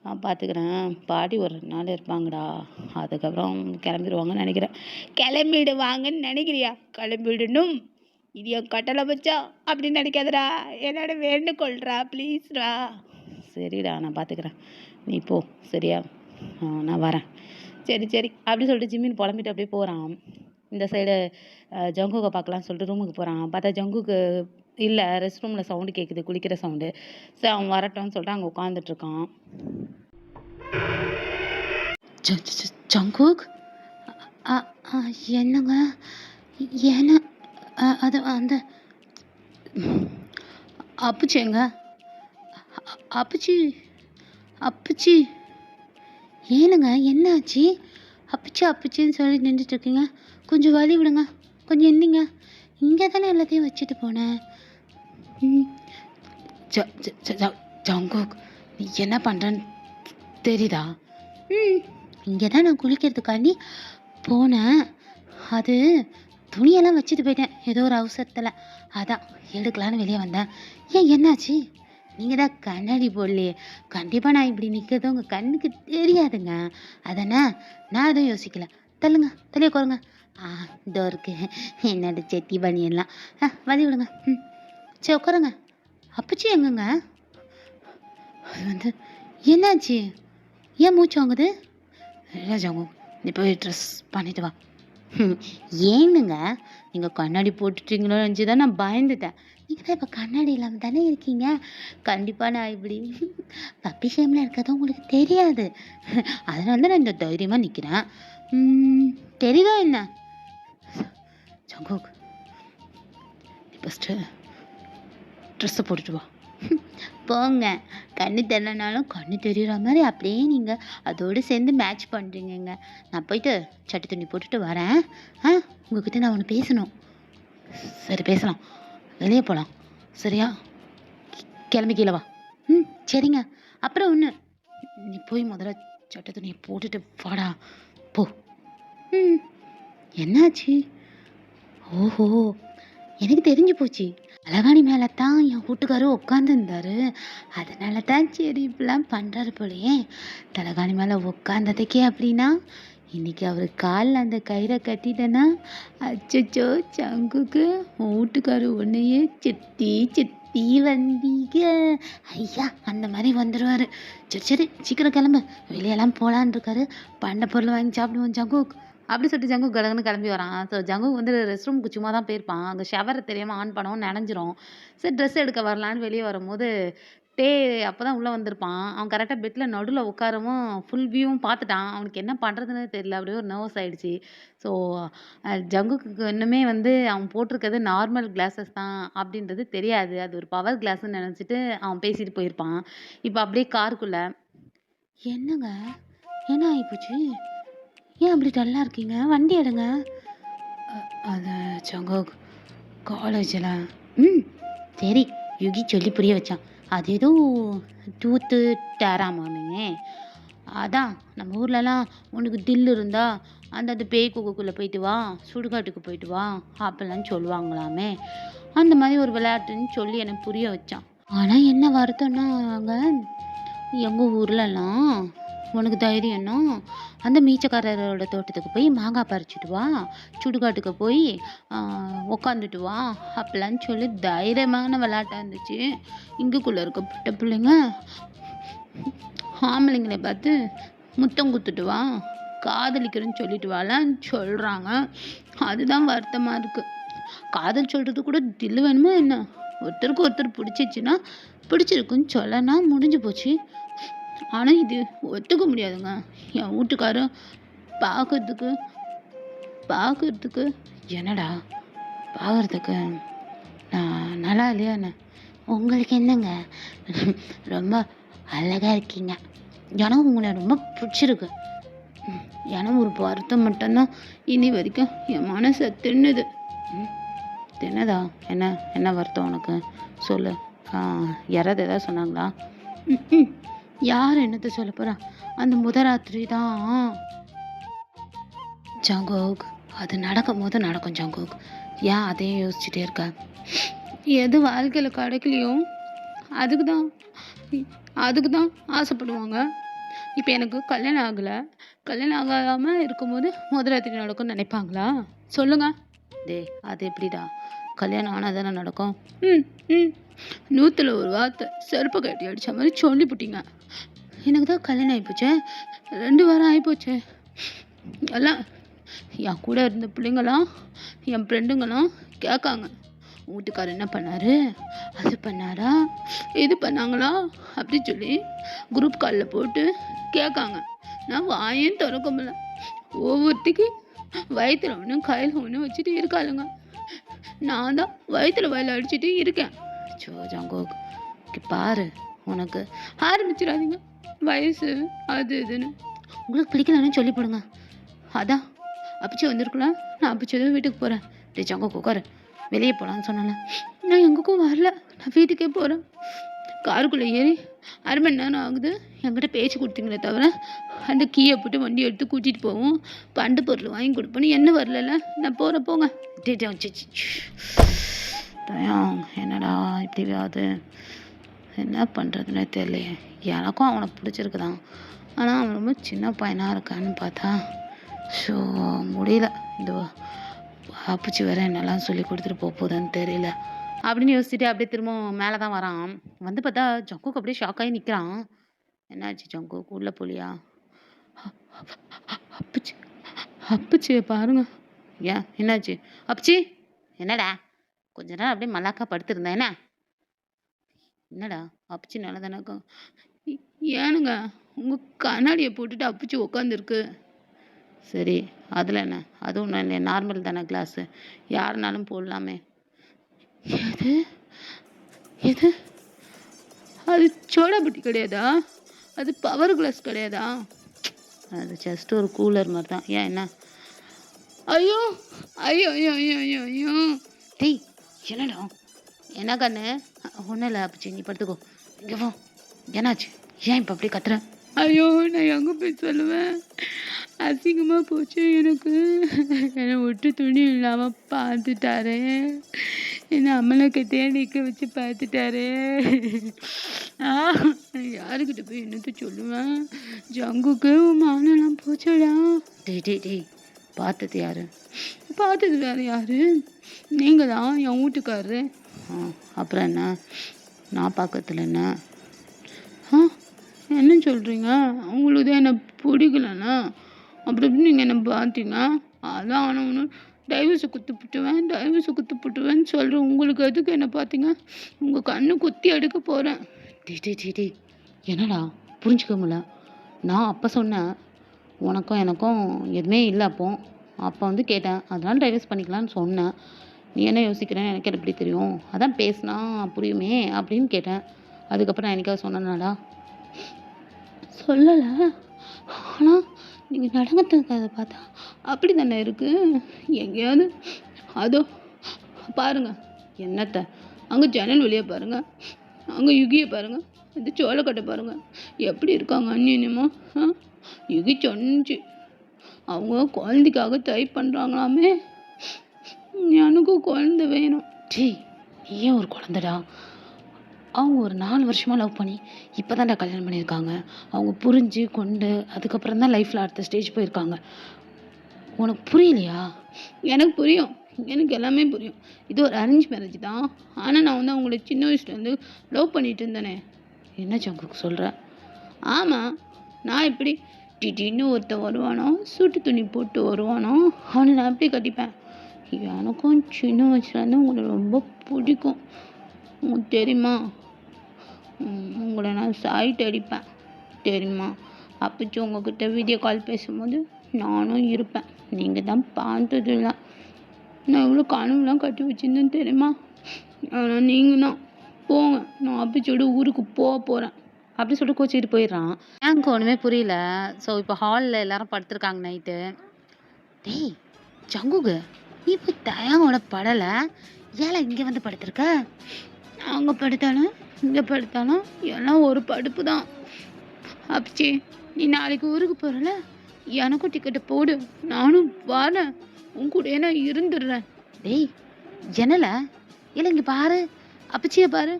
நான் பார்த்துக்கிறேன். பாட்டி ஒரு 2 நாள் இருப்பாங்கடா, அதுக்கப்புறம் கிளம்பிடுவாங்கன்னு நினைக்கிறேன். கிளம்பிடுவாங்கன்னு நினைக்கிறியா? கிளம்பிடணும். இது என் கட்டளை மச்சா அப்படின்னு நினைக்காதடா. என்னோட வேண்டுகொள்றா ப்ளீஸ்ரா. சரிடா நான் பார்த்துக்கிறேன், நீ போ சரியா. நான் வரேன். சரி சரி. அப்படி சொல்லிட்டு ஜிம்மின்னு புலம்பிட்டு அப்படியே போகிறான். இந்த சைடு ஜங்குக்கை பார்க்கலான்னு சொல்லிட்டு ரூமுக்கு போகிறான். பார்த்தா ஜங்குக்கு இல்லை, ரெஸ்ட் ரூமில் சவுண்டு கேட்குது, குளிக்கிற சவுண்டு. சரி அவன் வரட்டும்னு சொல்லிட்டு அங்கே உட்காந்துட்ருக்கான். ஜங்குக் என்னங்க? என்ன அது அந்த அப்புச்சி எங்க? அப்புச்சி அப்புச்சி ஏனுங்க என்னாச்சு? அப்புச்சி அப்புச்சின்னு சொல்லி நின்றுட்டு இருக்கீங்க. கொஞ்சம் வழி விடுங்க, கொஞ்சம் எந்திங்க. இங்கே தானே எல்லாத்தையும் வச்சுட்டு போனேன். ஜங்குக் நீ என்ன பண்ணுறன்னு தெரியுதா? இங்கே தான் நான் குளிக்கிறதுக்காண்டி போனேன். அது துணியெல்லாம் வச்சுட்டு போயிட்டேன் ஏதோ ஒரு அவசரத்தில். அதான் எடுக்கலான்னு வெளியே வந்தேன். ஏன் என்னாச்சு? நீங்கள் தான் கண்ணாடி போடலையே. கண்டிப்பாக நான் இப்படி நிற்கிறது உங்கள் கண்ணுக்கு தெரியாதுங்க. அதானே நான் எதுவும் யோசிக்கல. தள்ளுங்க, தலையை குறைங்க. இதோ இருக்கு என்னோட செட்டி பனியெல்லாம். வழி விடுங்க. சரி உட்காருங்க. அப்பச்சி எங்கங்க? அது வந்து என்னாச்சு? ஏன் மூச்சு வாங்குது? இல்லை ஜங்கு, நீ போய் ட்ரெஸ் பண்ணிட்டு வா. ஏனுங்க நீங்கள் கண்ணாடி போட்டுட்டீங்களோ நினச்சி தான் நான் பயந்துட்டேன். நீங்கள் தான் இப்போ கண்ணாடி இல்லாமல் தானே இருக்கீங்க. கண்டிப்பாக நான் இப்படி பப்பி ஷேமில் இருக்கிறது உங்களுக்கு தெரியாது. அதனால தான் நான் இந்த தைரியமாக நிற்கிறேன். தெரியுதா என்ன? ஜங்குக் நீ ஃபஸ்ட்டு ட்ரெஸ்ஸை போட்டுட்டு வா. போங்க, கண்ணு தெரியலனாலும் கண்ணு தெரியுற மாதிரி அப்படியே நீங்கள் அதோடு சேர்ந்து மேட்ச் பண்ணுறீங்கங்க. நான் போயிட்டு சட்டை துணி போட்டுட்டு வரேன். உங்ககிட்ட நான் ஒன்று பேசணும். சரி பேசலாம், வெளியே போகலாம் சரியா? கிளம்பி கீழே வா. சரிங்க. அப்புறம் ஒன்று, நீ போய் முதல்ல சட்டை துணியை போட்டுட்டு வாடா போ. என்னாச்சு? ஓஹோ எனக்கு தெரிஞ்சு போச்சு. அழகாணி மேலே தான் என் வீட்டுக்காரரும் உட்காந்துருந்தாரு. அதனால தான் சரி இப்படிலாம் பண்ணுறாரு போலையே. தலகாணி மேலே உட்காந்ததுக்கே அப்படின்னா இன்னைக்கு அவர் காலில் அந்த கயிறை கட்டிட்டேன்னா அச்சச்சோ சங்குக்கு உன் வீட்டுக்காரு உன்னையே செத்தி செத்தி வந்தீங்க ஐயா அந்த மாதிரி வந்துடுவார். சரி சரி சீக்கிரம் கிளம்பு, வெளியெல்லாம் போகலான் இருக்காரு. பண்ட பொருள் வாங்கி சாப்பிடுவோம் ஜங்குக் அப்படி சொல்லிட்டு ஜங்குக் கடகன்னு கிளம்பி வரான். ஸோ ஜங்குக் வந்து ரெஸ்ட் ரூமுக்கு சும்மா தான் போயிருப்பான். அங்கே ஷவரை தெரியாமல் ஆன் பண்ணவும் நனைஞ்சிரும். சரி ட்ரெஸ் எடுக்க வரலான்னு வெளியே வரும்போது டே அப்போ தான் உள்ளே வந்திருப்பான். அவன் கரெக்டாக பெட்டில் நடுவில் உட்காரவும் ஃபுல் வியூவும் பார்த்துட்டான். அவனுக்கு என்ன பண்ணுறதுன்னு தெரியல. அப்படியே ஒரு நர்வஸ் ஆயிடுச்சு. ஸோ ஜங்குக்கு இன்னுமே வந்து அவன் போட்டிருக்கிறது நார்மல் கிளாஸஸ் தான் அப்படின்றது தெரியாது. அது ஒரு பவர் கிளாஸ்ன்னு நினச்சிட்டு அவன் பேசிட்டு போயிருப்பான். இப்போ அப்படியே காருக்குள்ளே என்னங்க என்ன ஆகிப்போச்சு, ஏன் அப்படி டல்லாக இருக்கீங்க, வண்டி எடுங்க. அது ஜங்குக் காலேஜில் சரி யுகி சொல்லி புரிய வச்சான். அது ஏதோ டூத்து டேராமாமே. அதான் நம்ம ஊர்லலாம் உனக்கு தில் இருந்தா அந்த பேய் குகைக்குள்ளே போயிட்டு வா, சுடுகாட்டுக்கு போயிட்டு வா அப்படிலாம் சொல்லுவாங்களாமே. அந்த மாதிரி ஒரு விளையாட்டுன்னு சொல்லி எனக்கு புரிய வச்சான். ஆனால் என்ன வருத்தம்னா அங்கே எங்கள் ஊர்லலாம் உனக்கு தைரியம்னா அந்த மீச்சக்காரரோட தோட்டத்துக்கு போய் மாங்காய் பறிச்சுட்டு வா, சுடுகாட்டுக்கு போய் உக்காந்துட்டு வா அப்படிலாம் சொல்லி தைரியமான விளையாட்டாக இருந்துச்சு. இங்குக்குள்ளே இருக்கப்பட்ட பிள்ளைங்க ஆம்பளைங்களை பார்த்து முத்தம் குத்துட்டு வா, காதலிக்கிறேன்னு சொல்லிட்டு வாலான்னு சொல்கிறாங்க. அதுதான் வருத்தமாக இருக்குது. காதல் சொல்கிறது கூட தில்லு வேணுமா என்ன? ஒருத்தருக்கு ஒருத்தர் பிடிச்சிச்சுன்னா பிடிச்சிருக்குன்னு சொல்லனா முடிஞ்சு போச்சு. ஆனால் இது ஒத்துக்க முடியாதுங்க. என் வீட்டுக்காரன் பார்க்கறதுக்கு என்னடா பார்க்கறதுக்கு நான் நல்லா இல்லையா என்ன? உங்களுக்கு என்னங்க ரொம்ப அழகாக இருக்கீங்க, எனக்கு உங்களை ரொம்ப பிடிச்சிருக்கு. எனக்கு ஒரு வருத்தம் மட்டும்தான் இனி வரைக்கும் என் மனசை தின்னுது. தின்னதா? என்ன வருத்தம் உனக்கு சொல்லு. யாராவது எதாவது சொன்னாங்களா? யார் என்னத்தை சொல்ல போகிறா? அந்த முதராத்திரி தான் ஜங்குக். அது நடக்கும் போது நடக்கும் ஜங்குக். ஏன் அதையும் யோசிச்சுட்டே இருக்க? எது வாழ்க்கையில் கிடைக்கலையோ அதுக்கு தான் ஆசைப்படுவாங்க. இப்போ எனக்கு கல்யாணம் ஆகலை, கல்யாணம் ஆகாமல் இருக்கும்போது முதராத்திரி நடக்கும்னு நினைப்பாங்களா சொல்லுங்க? அது எப்படிடா கல்யாணம் ஆனால் தானே நடக்கும்? 100ல் ஒரு வார்த்தை செருப்பு கட்டி அடித்த மாதிரி சொல்லிவிட்டீங்க. எனக்கு தான் கல்யாணம் ஆகிப்போச்சே, 2 வாரம் ஆகிப்போச்சே. எல்லாம் என் கூட இருந்த பிள்ளைங்களாம் என் ஃப்ரெண்டுங்களாம் கேட்காங்க, வீட்டுக்காரர் என்ன பண்ணார், அது பண்ணாரா, இது பண்ணாங்களா அப்படி சொல்லி குரூப் காலில் போட்டு கேட்காங்க. நான் வாயும் திறக்க முடியல. ஒவ்வொருத்திக்கு வயிற்றுல ஒன்று கையில் ஒன்று வச்சுட்டு இருக்காளுங்க. நான் தான் வயிற்றுல வயல் அடிச்சுட்டு இருக்கேன். ஜங்குக் பாரு, உனக்கு ஆரம்பிச்சிடாதீங்க வயசு அது இதுன்னு. உங்களுக்கு பிடிக்கலன்னு சொல்லி போடுங்க. அதான் அப்பிச்சு வந்திருக்கலாம், நான் அப்பிச்சதும் வீட்டுக்கு போகிறேன். ஜங்குக் உட்காரு, வெளியே போகலான்னு சொன்னேன். நான் எங்களுக்கும் வரல, நான் வீட்டுக்கே போகிறேன். காருக்குள்ளே ஏறி 1/2 மணி நேரம் ஆகுது. என்கிட்ட பேச்சு கொடுத்தீங்களே தவிர அந்த கீயை போட்டு வண்டி எடுத்து கூட்டிகிட்டு போவோம், பண்டு பொருள் வாங்கி கொடுப்பேன்னு என்ன வரல. நான் போகிறேன் போங்க. என்னடா இப்படியாவது என்ன பண்ணுறதுனே தெரியலையே. எனக்கும் அவனை பிடிச்சிருக்குதான், ஆனால் அவன் ரொம்ப சின்ன பையனாக இருக்கான்னு பார்த்தா ஸோ முடியல. இந்த அப்பிச்சு வேற என்னெல்லாம் சொல்லி கொடுத்துட்டு போகுதுன்னு தெரியல அப்படின்னு யோசிச்சுட்டு அப்படியே திரும்ப மேலே தான் வரான். வந்து பார்த்தா ஜங்குக் அப்படியே ஷாக் ஆகி நிற்கிறான். என்னாச்சு ஜங்குக், உள்ள போலியா? அப்பிச்சு பாருங்க. ஏன் என்னாச்சு? அப்பிச்சு என்னடா கொஞ்ச நேரம் அப்படியே மல்லாக்கா படுத்திருந்தேன். என்னடா அப்பிச்சு நல்லா தானே? ஏனுங்க உங்கள் கண்ணாடியை போட்டுட்டு அப்பிச்சு உட்காந்துருக்கு. சரி அதில் என்ன, அது ஒன்றும் இல்லை, நார்மல் தானே கிளாஸு, யாருனாலும் போடலாமே. எது அது சோடா புட்டி கிடையாதா? அது பவர் கிளாஸ் கிடையாதா? அது ஜஸ்ட் ஒரு கூலர் மாதிரி தான். ஏன் என்ன? ஐயோ ஐயோ ஐயோ ஐயோ ஐயோ ஐயோ டேய் என்னடா? என்ன கண்ணு? ஒன்றும் இல்லை அப்பிச்சு, நீ படுத்துக்கோ. இங்கே போ. என்னாச்சு? ஏன் இப்போ அப்படி கத்துற? ஐயோ நான் எங்கே போய் சொல்லுவேன், அசிங்கமாக போச்சு எனக்கு. என்னை விட்டு துணி இல்லாமல் பார்த்துட்டாரே, என்னை அம்மலக்கத்தையே நிற்க வச்சு பார்த்துட்டாரே. யாருக்கிட்ட போய் என்னத்த சொல்லுவேன்? ஜங்குக்கு மானெல்லாம் போச்சடா. டேய் பார்த்தது யாரு? பார்த்தது வேற யாரு? நீங்கள் தான் என் வீட்டுக்காரரு. அப்புறம் என்ன? நான் பார்க்கறதுல என்ன? என்ன சொல்கிறீங்க? உங்களுக்கு தான் என்ன பிடிக்கலண்ணா அப்படி இப்படி நீங்கள் என்ன பார்த்தீங்க. அதான் ஆனவனு டைவர்ஸை குத்துப்புட்டுவேன்னு சொல்கிறேன். உங்களுக்கு எதுக்கு என்ன பார்த்தீங்க? உங்கள் கண்ணு குத்தி எடுக்க போகிறேன். டேய் என்னடா புரிஞ்சுக்க முடியல. நான் அப்போ சொன்னேன் உனக்கும் எனக்கும் எதுவுமே இல்லை. அப்போ வந்து கேட்டேன், அதனால டைவர்ஸ் பண்ணிக்கலான்னு சொன்னேன். நீ என்ன யோசிக்கிறேன்னு எனக்கு எப்படி தெரியும்? அதான் பேசினா புரியுமே அப்படின்னு கேட்டேன். அதுக்கப்புறம் நான் எனக்காக சொன்னேனாடா? சொல்லலை. ஆனால் நீங்கள் நடந்துக்கிறத பார்த்தா அப்படி தானே இருக்குது. எங்கேயாவது அதோ பாருங்க என்னத்தை, அங்கே ஜன்னல் வழியாக பாருங்க, அங்கே யுகியை பாருங்க, இந்த சோளக்கட்டை பாருங்க எப்படி இருக்காங்க அந்நியமா. யுகி சொன்னிச்சு அவங்க குழந்தைக்காக ட்ரை பண்ணுறாங்களாமே. எனக்கும் குழந்தை வேணும். ஏன் ஒரு குழந்தைடா? அவங்க ஒரு 4 வருஷமாக லவ் பண்ணி இப்போ தான்டா கல்யாணம் பண்ணியிருக்காங்க. அவங்க புரிஞ்சு கொண்டு அதுக்கப்புறம் தான் லைஃப்பில் அடுத்த ஸ்டேஜ் போயிருக்காங்க. உனக்கு புரியலையா? எனக்கு புரியும், எனக்கு எல்லாமே புரியும். இது ஒரு அரேஞ்ச் மேரேஜ் தான். ஆனால் நான் வந்து அவங்கள சின்ன வயசுலேருந்து லவ் பண்ணிட்டு இருந்தேனே. என்ன ஜங்குக்கு சொல்கிற? ஆமாம், நான் எப்படி திடீர்னு ஒருத்தன் வருவானோ, சூட்டு துணி போட்டு வருவானோ, அவனை நான் எப்படி கட்டிப்பேன்? எனக்கும் சின்ன வயசுலேருந்து உங்களை ரொம்ப பிடிக்கும். உங்களுக்கு தெரியுமா? உங்களை நான் சாயிட்டு அடிப்பேன் தெரியுமா? அப்பச்சு உங்ககிட்ட வீடியோ கால் பேசும்போது நானும் இருப்பேன். நீங்கள் தான் பார்த்ததில்ல. நான் எவ்வளோ கனவுலாம் கட்டி வச்சுருந்தேன் தெரியுமா? ஆனால் நீங்கள் தான் போங்க, நான் அப்பச்சோட ஊருக்கு போகிறேன் அப்படி சொல்லிட்டு கோச்சிக்கிட்டு போயிடுறான். எனக்கு ஒன்றுமே புரியல. ஸோ இப்போ ஹாலில் எல்லாரும் படுத்திருக்காங்க நைட்டு. டேய் ஜங்குக்கு, நீ போய் தயாங்கோட படலை, ஏல இங்கே வந்து படுத்திருக்க? அங்கே படுத்தாலும் இங்கே படுத்தாலும் எல்லாம் ஒரு படுப்பு தான். அப்பச்சி நீ நாளைக்கு ஊருக்கு போகிறல, எனக்கும் டிக்கெட்டு போடு, நானும் வரேன், உன் கூடயே நான் இருந்துடுறேன். டேய் என்னல, இல்லை இங்கே பாரு, அப்பச்சியை பாரு.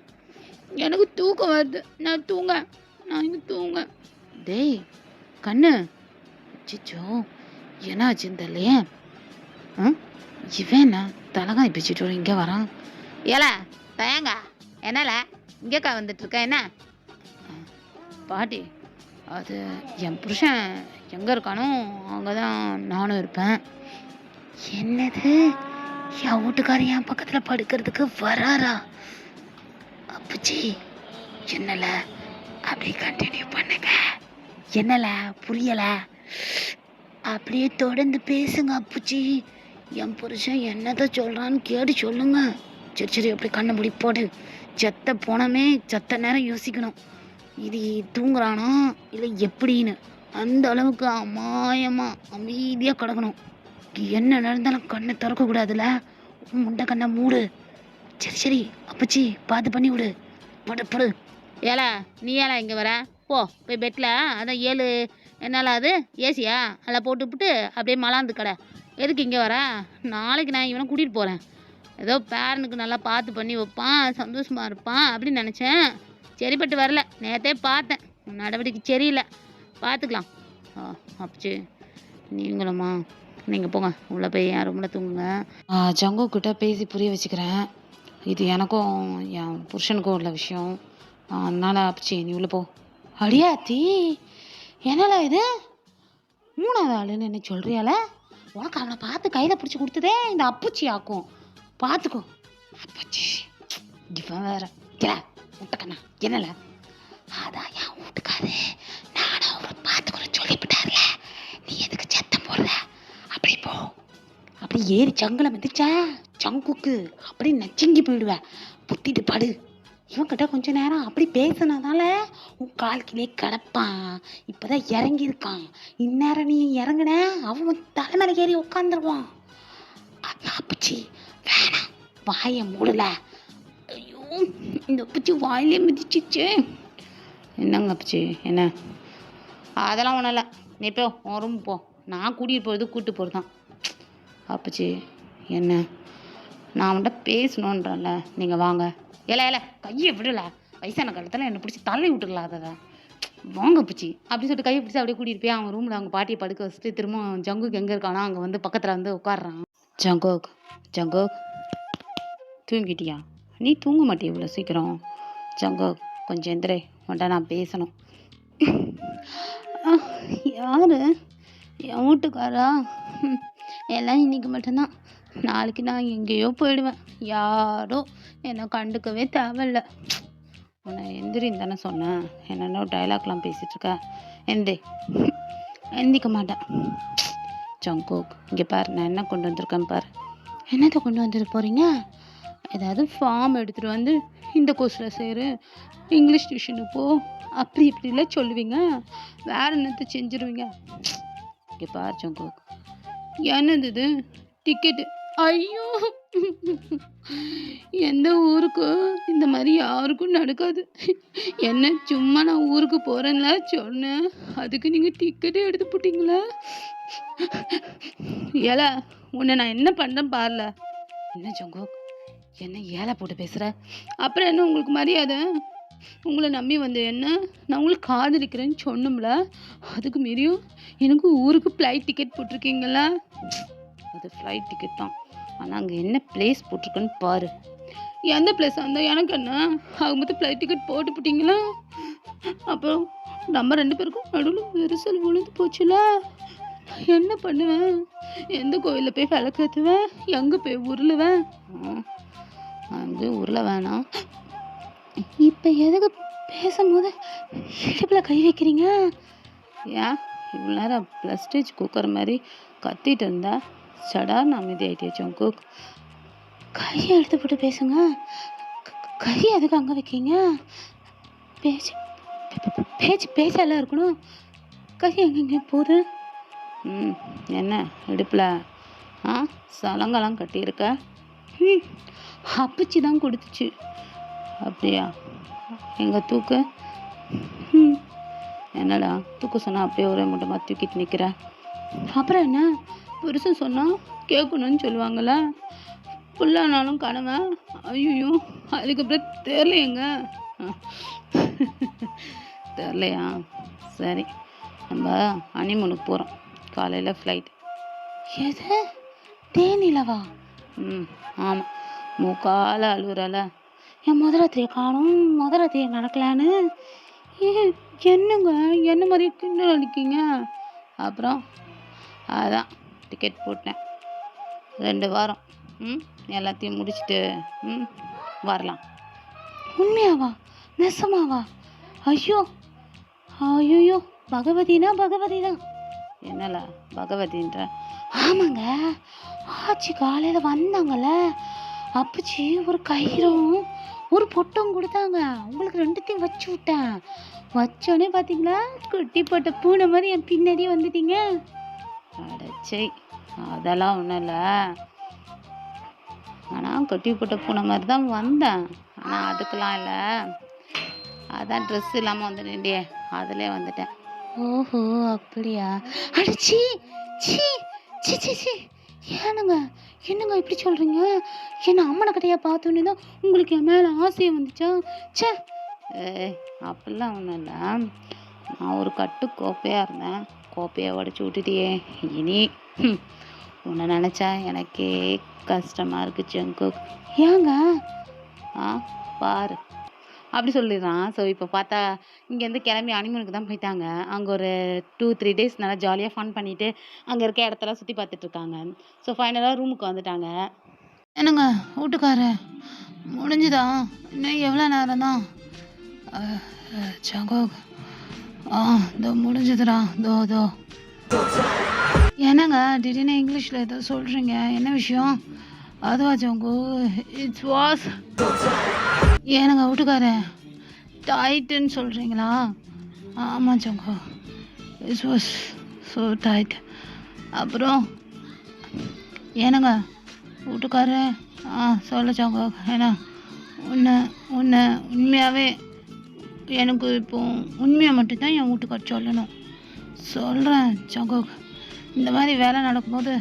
எனக்கு தூக்கம் வருது, நான் இங்கே தூங்க. டேய் கண்ணு, சிச்சோ என்ன ஆச்சுன்னு தெரியலையே. இவன் என்ன தலகாய் பிச்சுட்டு இங்கே வரான்? ஏல தயங்க என்னல இங்கேக்கா வந்துட்டு இருக்க என்ன? பாட்டி, அது என் புருஷன் எங்கே இருக்கானோ அங்கே தான் நானும் இருப்பேன். என்னது, என் வீட்டுக்காரர் என் பக்கத்தில் படுக்கிறதுக்கு வராரா? அப்பச்சி என்னல அப்படியே கண்டினியூ பண்ணுங்க. என்னல புரியல? அப்படியே தொடர்ந்து பேசுங்க அப்பச்சி. என் புருஷன் என்னதான் சொல்கிறான்னு கேட்டு சொல்லுங்க. சரி அப்படி கண்ணை முடி போடு. செத்த போனமே செத்த நேரம் யோசிக்கணும், இது தூங்குறானா இல்லை எப்படின்னு. அந்த அளவுக்கு அமாயமாக அமைதியாக கிடக்கணும். என்ன நடந்தாலும் கண்ணை திறக்கக்கூடாதுல்ல. முண்டை கண்ணை மூடு. சரி அப்பச்சி பார்த்து பண்ணி விடு. படு. ஏல நீ ஏல இங்கே வர? போய் பெட்டில் அதான் 7 என்னால் அது ஏசியா அதில் போட்டுவிட்டு அப்படியே மலாந்து கடை. எதுக்கு இங்கே வர? நாளைக்கு நான் இவனை கூட்டிகிட்டு போகிறேன். ஏதோ பேரனுக்கு நல்லா பார்த்து பண்ணி வைப்பான், சந்தோஷமாக இருப்பான் அப்படின்னு நினச்சேன். சரிப்பட்டு வரல. நேற்றே பார்த்தேன், நடவடிக்கை சரியில்லை. பார்த்துக்கலாம். அப்பச்சி நீங்களும்மா நீங்கள் போங்க, உள்ளே போய் என் ரூமில் தூங்குங்க. ஜங்குக்கிட்ட பேசி புரிய வச்சுக்கிறேன். இது எனக்கும் என் புருஷனுக்கும் உள்ள விஷயம். அதனால் அப்பச்சி நீ உள்ளே போ. அடியாத்தி என்னல இது 3வது ஆளுன்னு என்ன சொல்கிறியால? உனக்கு அவனை பார்த்து கையில் பிடிச்சி கொடுத்ததே இந்த அப்பச்சி ஆக்கும். பார்த்துக்கோ அப்பச்சி. இவன் வேற முட்டைக்கண்ணா என்னல? அதான் என் வீட்டுக்காரு நானும் அவரை பார்த்துக்கிறேன் சொல்லிவிட்டார்ல. நீ எதுக்கு சத்தம் போடுற? அப்படி போ. அப்படி ஏறி சங்கில் மிதிச்சா சங்குக்கு அப்படி நச்சுங்கி போயிடுவேன். புத்திட்டு படு. இவன்கிட்ட கொஞ்ச நேரம் அப்படி பேசுனதால உன் கால்கிலே கிடப்பான். இப்போதான் இறங்கியிருக்கான். இந்நேரம் நீ இறங்குன அவன் தலைமையில ஏறி உட்காந்துருவான். அதான் அப்பச்சி வேணாம், வாயை மூடல. ஐயோ இந்த அப்பச்சி வாயிலே மிதிச்சிச்சு. என்னங்க அப்பச்சி என்ன? அதெல்லாம் ஒன்றும் இல்லை, நீ போ உன் ரூம் போ. நான் கூட்டிகிட்டு போகிறது தான். அப்பச்சி என்ன, நான் அவன்கிட்ட பேசணுன்றல, நீங்கள் வாங்க. ஏல கையை விடல. வயசான காலத்தில் என்னை பிடிச்சி தள்ளி விட்டுக்கலாதடா, வாங்க பிச்சி அப்படி சொல்லிட்டு கையை பிடிச்சி அப்படியே கூட்டிகிட்டு போய் அவன் ரூமில் அவங்க பாட்டியை படுக்க வச்சுட்டு திரும்ப ஜங்குக்கு எங்கே இருக்கானோ அங்கே வந்து பக்கத்தில் வந்து உட்காடுறான். ஜங்கோக் ஜங்கோக் தூங்கிட்டியா? நீ தூங்க மாட்டிய இவ்வளோ சீக்கிரம்? ஜங்கோக் கொஞ்சம் எந்திரே, உன்ட்ட நான் பேசணும். யாரு? என் வீட்டுக்காரா? எல்லாம் இன்னைக்கு மட்டும்தான், நாளைக்கு நான் எங்கேயோ போயிடுவேன். யாரோ என்னை கண்டுக்கவே தேவையில்ல. உன்னை எந்திரின்னு தானே சொன்னேன், என்னென்ன டைலாக்லாம் பேசிகிட்டு இருக்க. எந்திரி. எந்திக்க மாட்டேன். ஜங்கோக் இங்கே பாரு, நான் என்ன கொண்டு வந்திருக்கேன் பாரு. என்னத்தை கொண்டு வந்துட்டு போகிறீங்க? ஏதாவது ஃபார்ம் எடுத்துகிட்டு வந்து இந்த கோர்ஸில் சேரு, இங்கிலீஷ் டியூஷனுக்கு போ, அப்படி இப்படிலாம் சொல்லுவீங்க, வேற என்னத்தை செஞ்சிருவீங்க. இங்கே பாரு ஜங்கோக், என்னது இது? டிக்கெட்டு. ஐயோ, எந்த ஊருக்கு இந்த மாதிரி யாருக்கும் நடக்காது. என்ன சும்மா நான் ஊருக்கு போகிறேன்ல சொன்னேன், அதுக்கு நீங்கள் டிக்கெட்டே எடுத்து போட்டிங்களா? ஏல உன்னை நான் என்ன பண்ணுறேன் பாருல. என்ன ஜங்கோக், என்ன ஏழை போட்டு பேசுகிற? அப்புறம் என்ன உங்களுக்கு மரியாதை? உங்களை நம்பி வந்து என்ன நான் உங்களுக்கு காதலிக்கிறேன்னு சொன்னோம்ல, அதுக்கு மீறியும் எனக்கு ஊருக்கு ஃப்ளைட் டிக்கெட் போட்டிருக்கீங்களா? அது ஃப்ளைட் டிக்கெட் தான், ஆனால் அங்கே என்ன பிளேஸ் போட்டிருக்குன்னு பாரு. எந்த பிளேஸாக இருந்தால் எனக்கு என்ன? அவங்க மொத்தம் ஃப்ளைட் டிக்கெட் போட்டு போட்டிங்களா? அப்புறம் நம்ம 2 பேருக்கும் நடுவில் விரிசல் விழுந்து போச்சுல, என்ன பண்ணுவேன்? எந்த கோவிலில் போய் விளக்கேற்றுவேன்? எங்கே போய் உருளுவேன்? அங்கே உருள வேணாம். இப்போ எதுக்கு பேசும்போது இடுப்பில் கை வைக்கிறீங்க? ஏன் இவ்வளோ நேரம் ப்ளஸ்டேஜ் குக்கர் மாதிரி கத்திட்டு இருந்தா சடார்னு அமைதி ஆகிட்டே ஜங்கோக்? கையை எடுத்து போட்டு பேசுங்க. கையை எதுக்கு அங்கே வைக்கீங்க? பேச்சு பேச்சு பேச்செல்லாம் இருக்கணும், கை எங்கெங்கே போகுது? என்ன இடுப்பில் சலங்கெல்லாம் கட்டியிருக்க? அப்பச்சி தான் கொடுத்துச்சு. அப்படியா? எங்கள் தூக்கு. என்னடா தூக்க சொன்னால் அப்படியே ஒரே மூட்டமாக தூக்கிட்டு நிற்கிற? அப்புறம் என்ன, புருஷன் சொன்னால் கேட்கணும்னு சொல்லுவாங்கள்ல, புள்ளானாலும் கணவன். ஐயோ, அதுக்கப்புறம் தெரிலையேங்க. தெரிலையா? சரி, நம்ம ஹனிமூனுக்கு போகிறோம், காலையில் ஃப்ளைட். எது? தேனிலவா? ஆமாம், மூக்கால அழுகுறல. என் முதலத்தையை காணும், முதலத்தையை நடக்கலான்னு. என்னங்க என்ன மாதிரி கிண்டல் அடிக்கீங்க? அப்புறம் அதான் டிக்கெட் போட்டேன், 2 வாரம். எல்லாத்தையும் முடிச்சுட்டு வரலாம். உண்மையாவா? நெசமாவா? ஐயோ ஐயோ, பகவதினா பகவதி தான். என்னல பகவதின்ற? ஆமாங்க, ஆச்சி காலையில் வந்தாங்கல்ல, அப்பச்சி ஒரு கயிறும் ஒரு பொட்டும் கொடுத்தாங்க, உங்களுக்கு 2த்தையும் வச்சு விட்டேன். வச்சோடனே பார்த்தீங்களா, குட்டி போட்ட பூனை மாதிரி என் பின்னாடியே வந்துட்டீங்க. அடச்சை, அதெல்லாம் ஒன்றும் இல்லை. ஆனால் குட்டி போட்ட பூனை மாதிரி தான் வந்தேன், ஆனால் அதுக்கெல்லாம் இல்லை, அதான் ட்ரெஸ் இல்லாமல் வந்து நின்றியே, அதிலே வந்துட்டேன். ஓஹோ அப்படியா? அடிச்சி சி சி சி சி ஏனுங்க, என்னங்க இப்படி சொல்கிறீங்க? என்ன அம்மனை கட்டையாக பார்த்தோன்னே தான் உங்களுக்கு என் மேலே ஆசையை வந்துச்சா? சே, அப்படிலாம் ஒன்றும் இல்லை, நான் ஒரு கட்டு கோப்பையாக இருந்தேன், கோப்பையை உடச்சி விட்டுட்டியே. இனி உன்னை நினச்சா எனக்கே கஷ்டமாக இருக்குது ஜங்கோக். ஏங்க? பாரு அப்படி சொல்லிடுறான். ஸோ இப்போ பார்த்தா இங்கேருந்து கிளம்பி ஹனிமூனுக்கு தான் போயிட்டாங்க. அங்கே ஒரு 2-3 டேஸ் நல்லா ஜாலியாக ஃபன் பண்ணிவிட்டு அங்கே இருக்க இடத்தெல்லாம் சுற்றி பார்த்துட்ருக்காங்க. ஸோ ஃபைனலாக ரூமுக்கு வந்துட்டாங்க. என்னங்க வீட்டுக்கார முடிஞ்சுதா? இன்னும் எவ்வளோ நேரம் தான்? ஜங்கோக் இதோ முடிஞ்சதுடா, தோ. என்னங்க திடீர்னு இங்கிலீஷில் ஏதோ சொல்கிறீங்க, என்ன விஷயம்? அதுவா ஜங்கோக், இட்ஸ் வாஸ். ஏனுங்க வீட்டுக்கார டைட்டுன்னு சொல்கிறீங்களா? ஆமாம் ஜங்கோக், இட்ஸ் வாஸ் ஸோ டைட். அப்புறம் ஏனுங்க வீட்டுக்கார சொல்ல ஜங்கோக், ஏன்னா உன்னை உண்மையாகவே எனக்கு இப்போ உண்மையை மட்டும்தான் என் வீட்டுக்கார் சொல்லணும். சொல்கிறேன் ஜங்கோக், இந்த மாதிரி வேலை நடக்கும்போது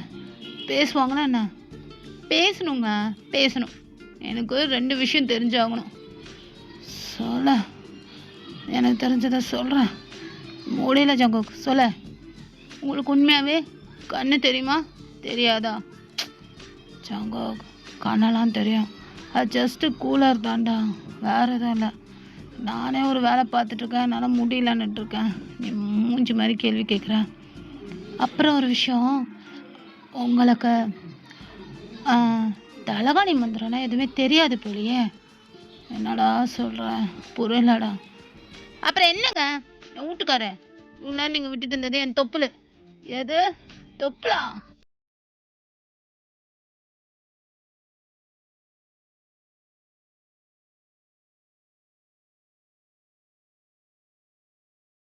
பேசுவாங்களா என்ன? பேசணுங்க, பேசணும். எனக்கு 2 விஷயம் தெரிஞ்சாகணும். சொல்ல எனக்கு தெரிஞ்சதை சொல்கிறேன். முடியல ஜங்குக், சொல்ல. உங்களுக்கு உண்மையாகவே கண்ணு தெரியுமா தெரியாதா? ஜங்குக், கண்ணெல்லாம் தெரியும். அது ஜஸ்ட்டு கூலர் தான்டா, வேறு எதுவும் இல்லை. நானே ஒரு வேலை பார்த்துட்ருக்கேன், என்னால் முடியலன்னுட்டுருக்கேன். நீ மூஞ்சி மாதிரி கேள்வி கேட்குற. அப்புறம் ஒரு விஷயம், உங்களுக்கு தலகாணி மந்திரம்லாம் எதுவுமே தெரியாது போலியே. என்னடா சொல்கிற, புரியலடா. அப்புறம் என்னங்க என் வீட்டுக்காரர் இவ்வளோ நேரம் நீங்கள் விட்டுட்டு இருந்தது என் தொப்புள். எது தொப்புளா?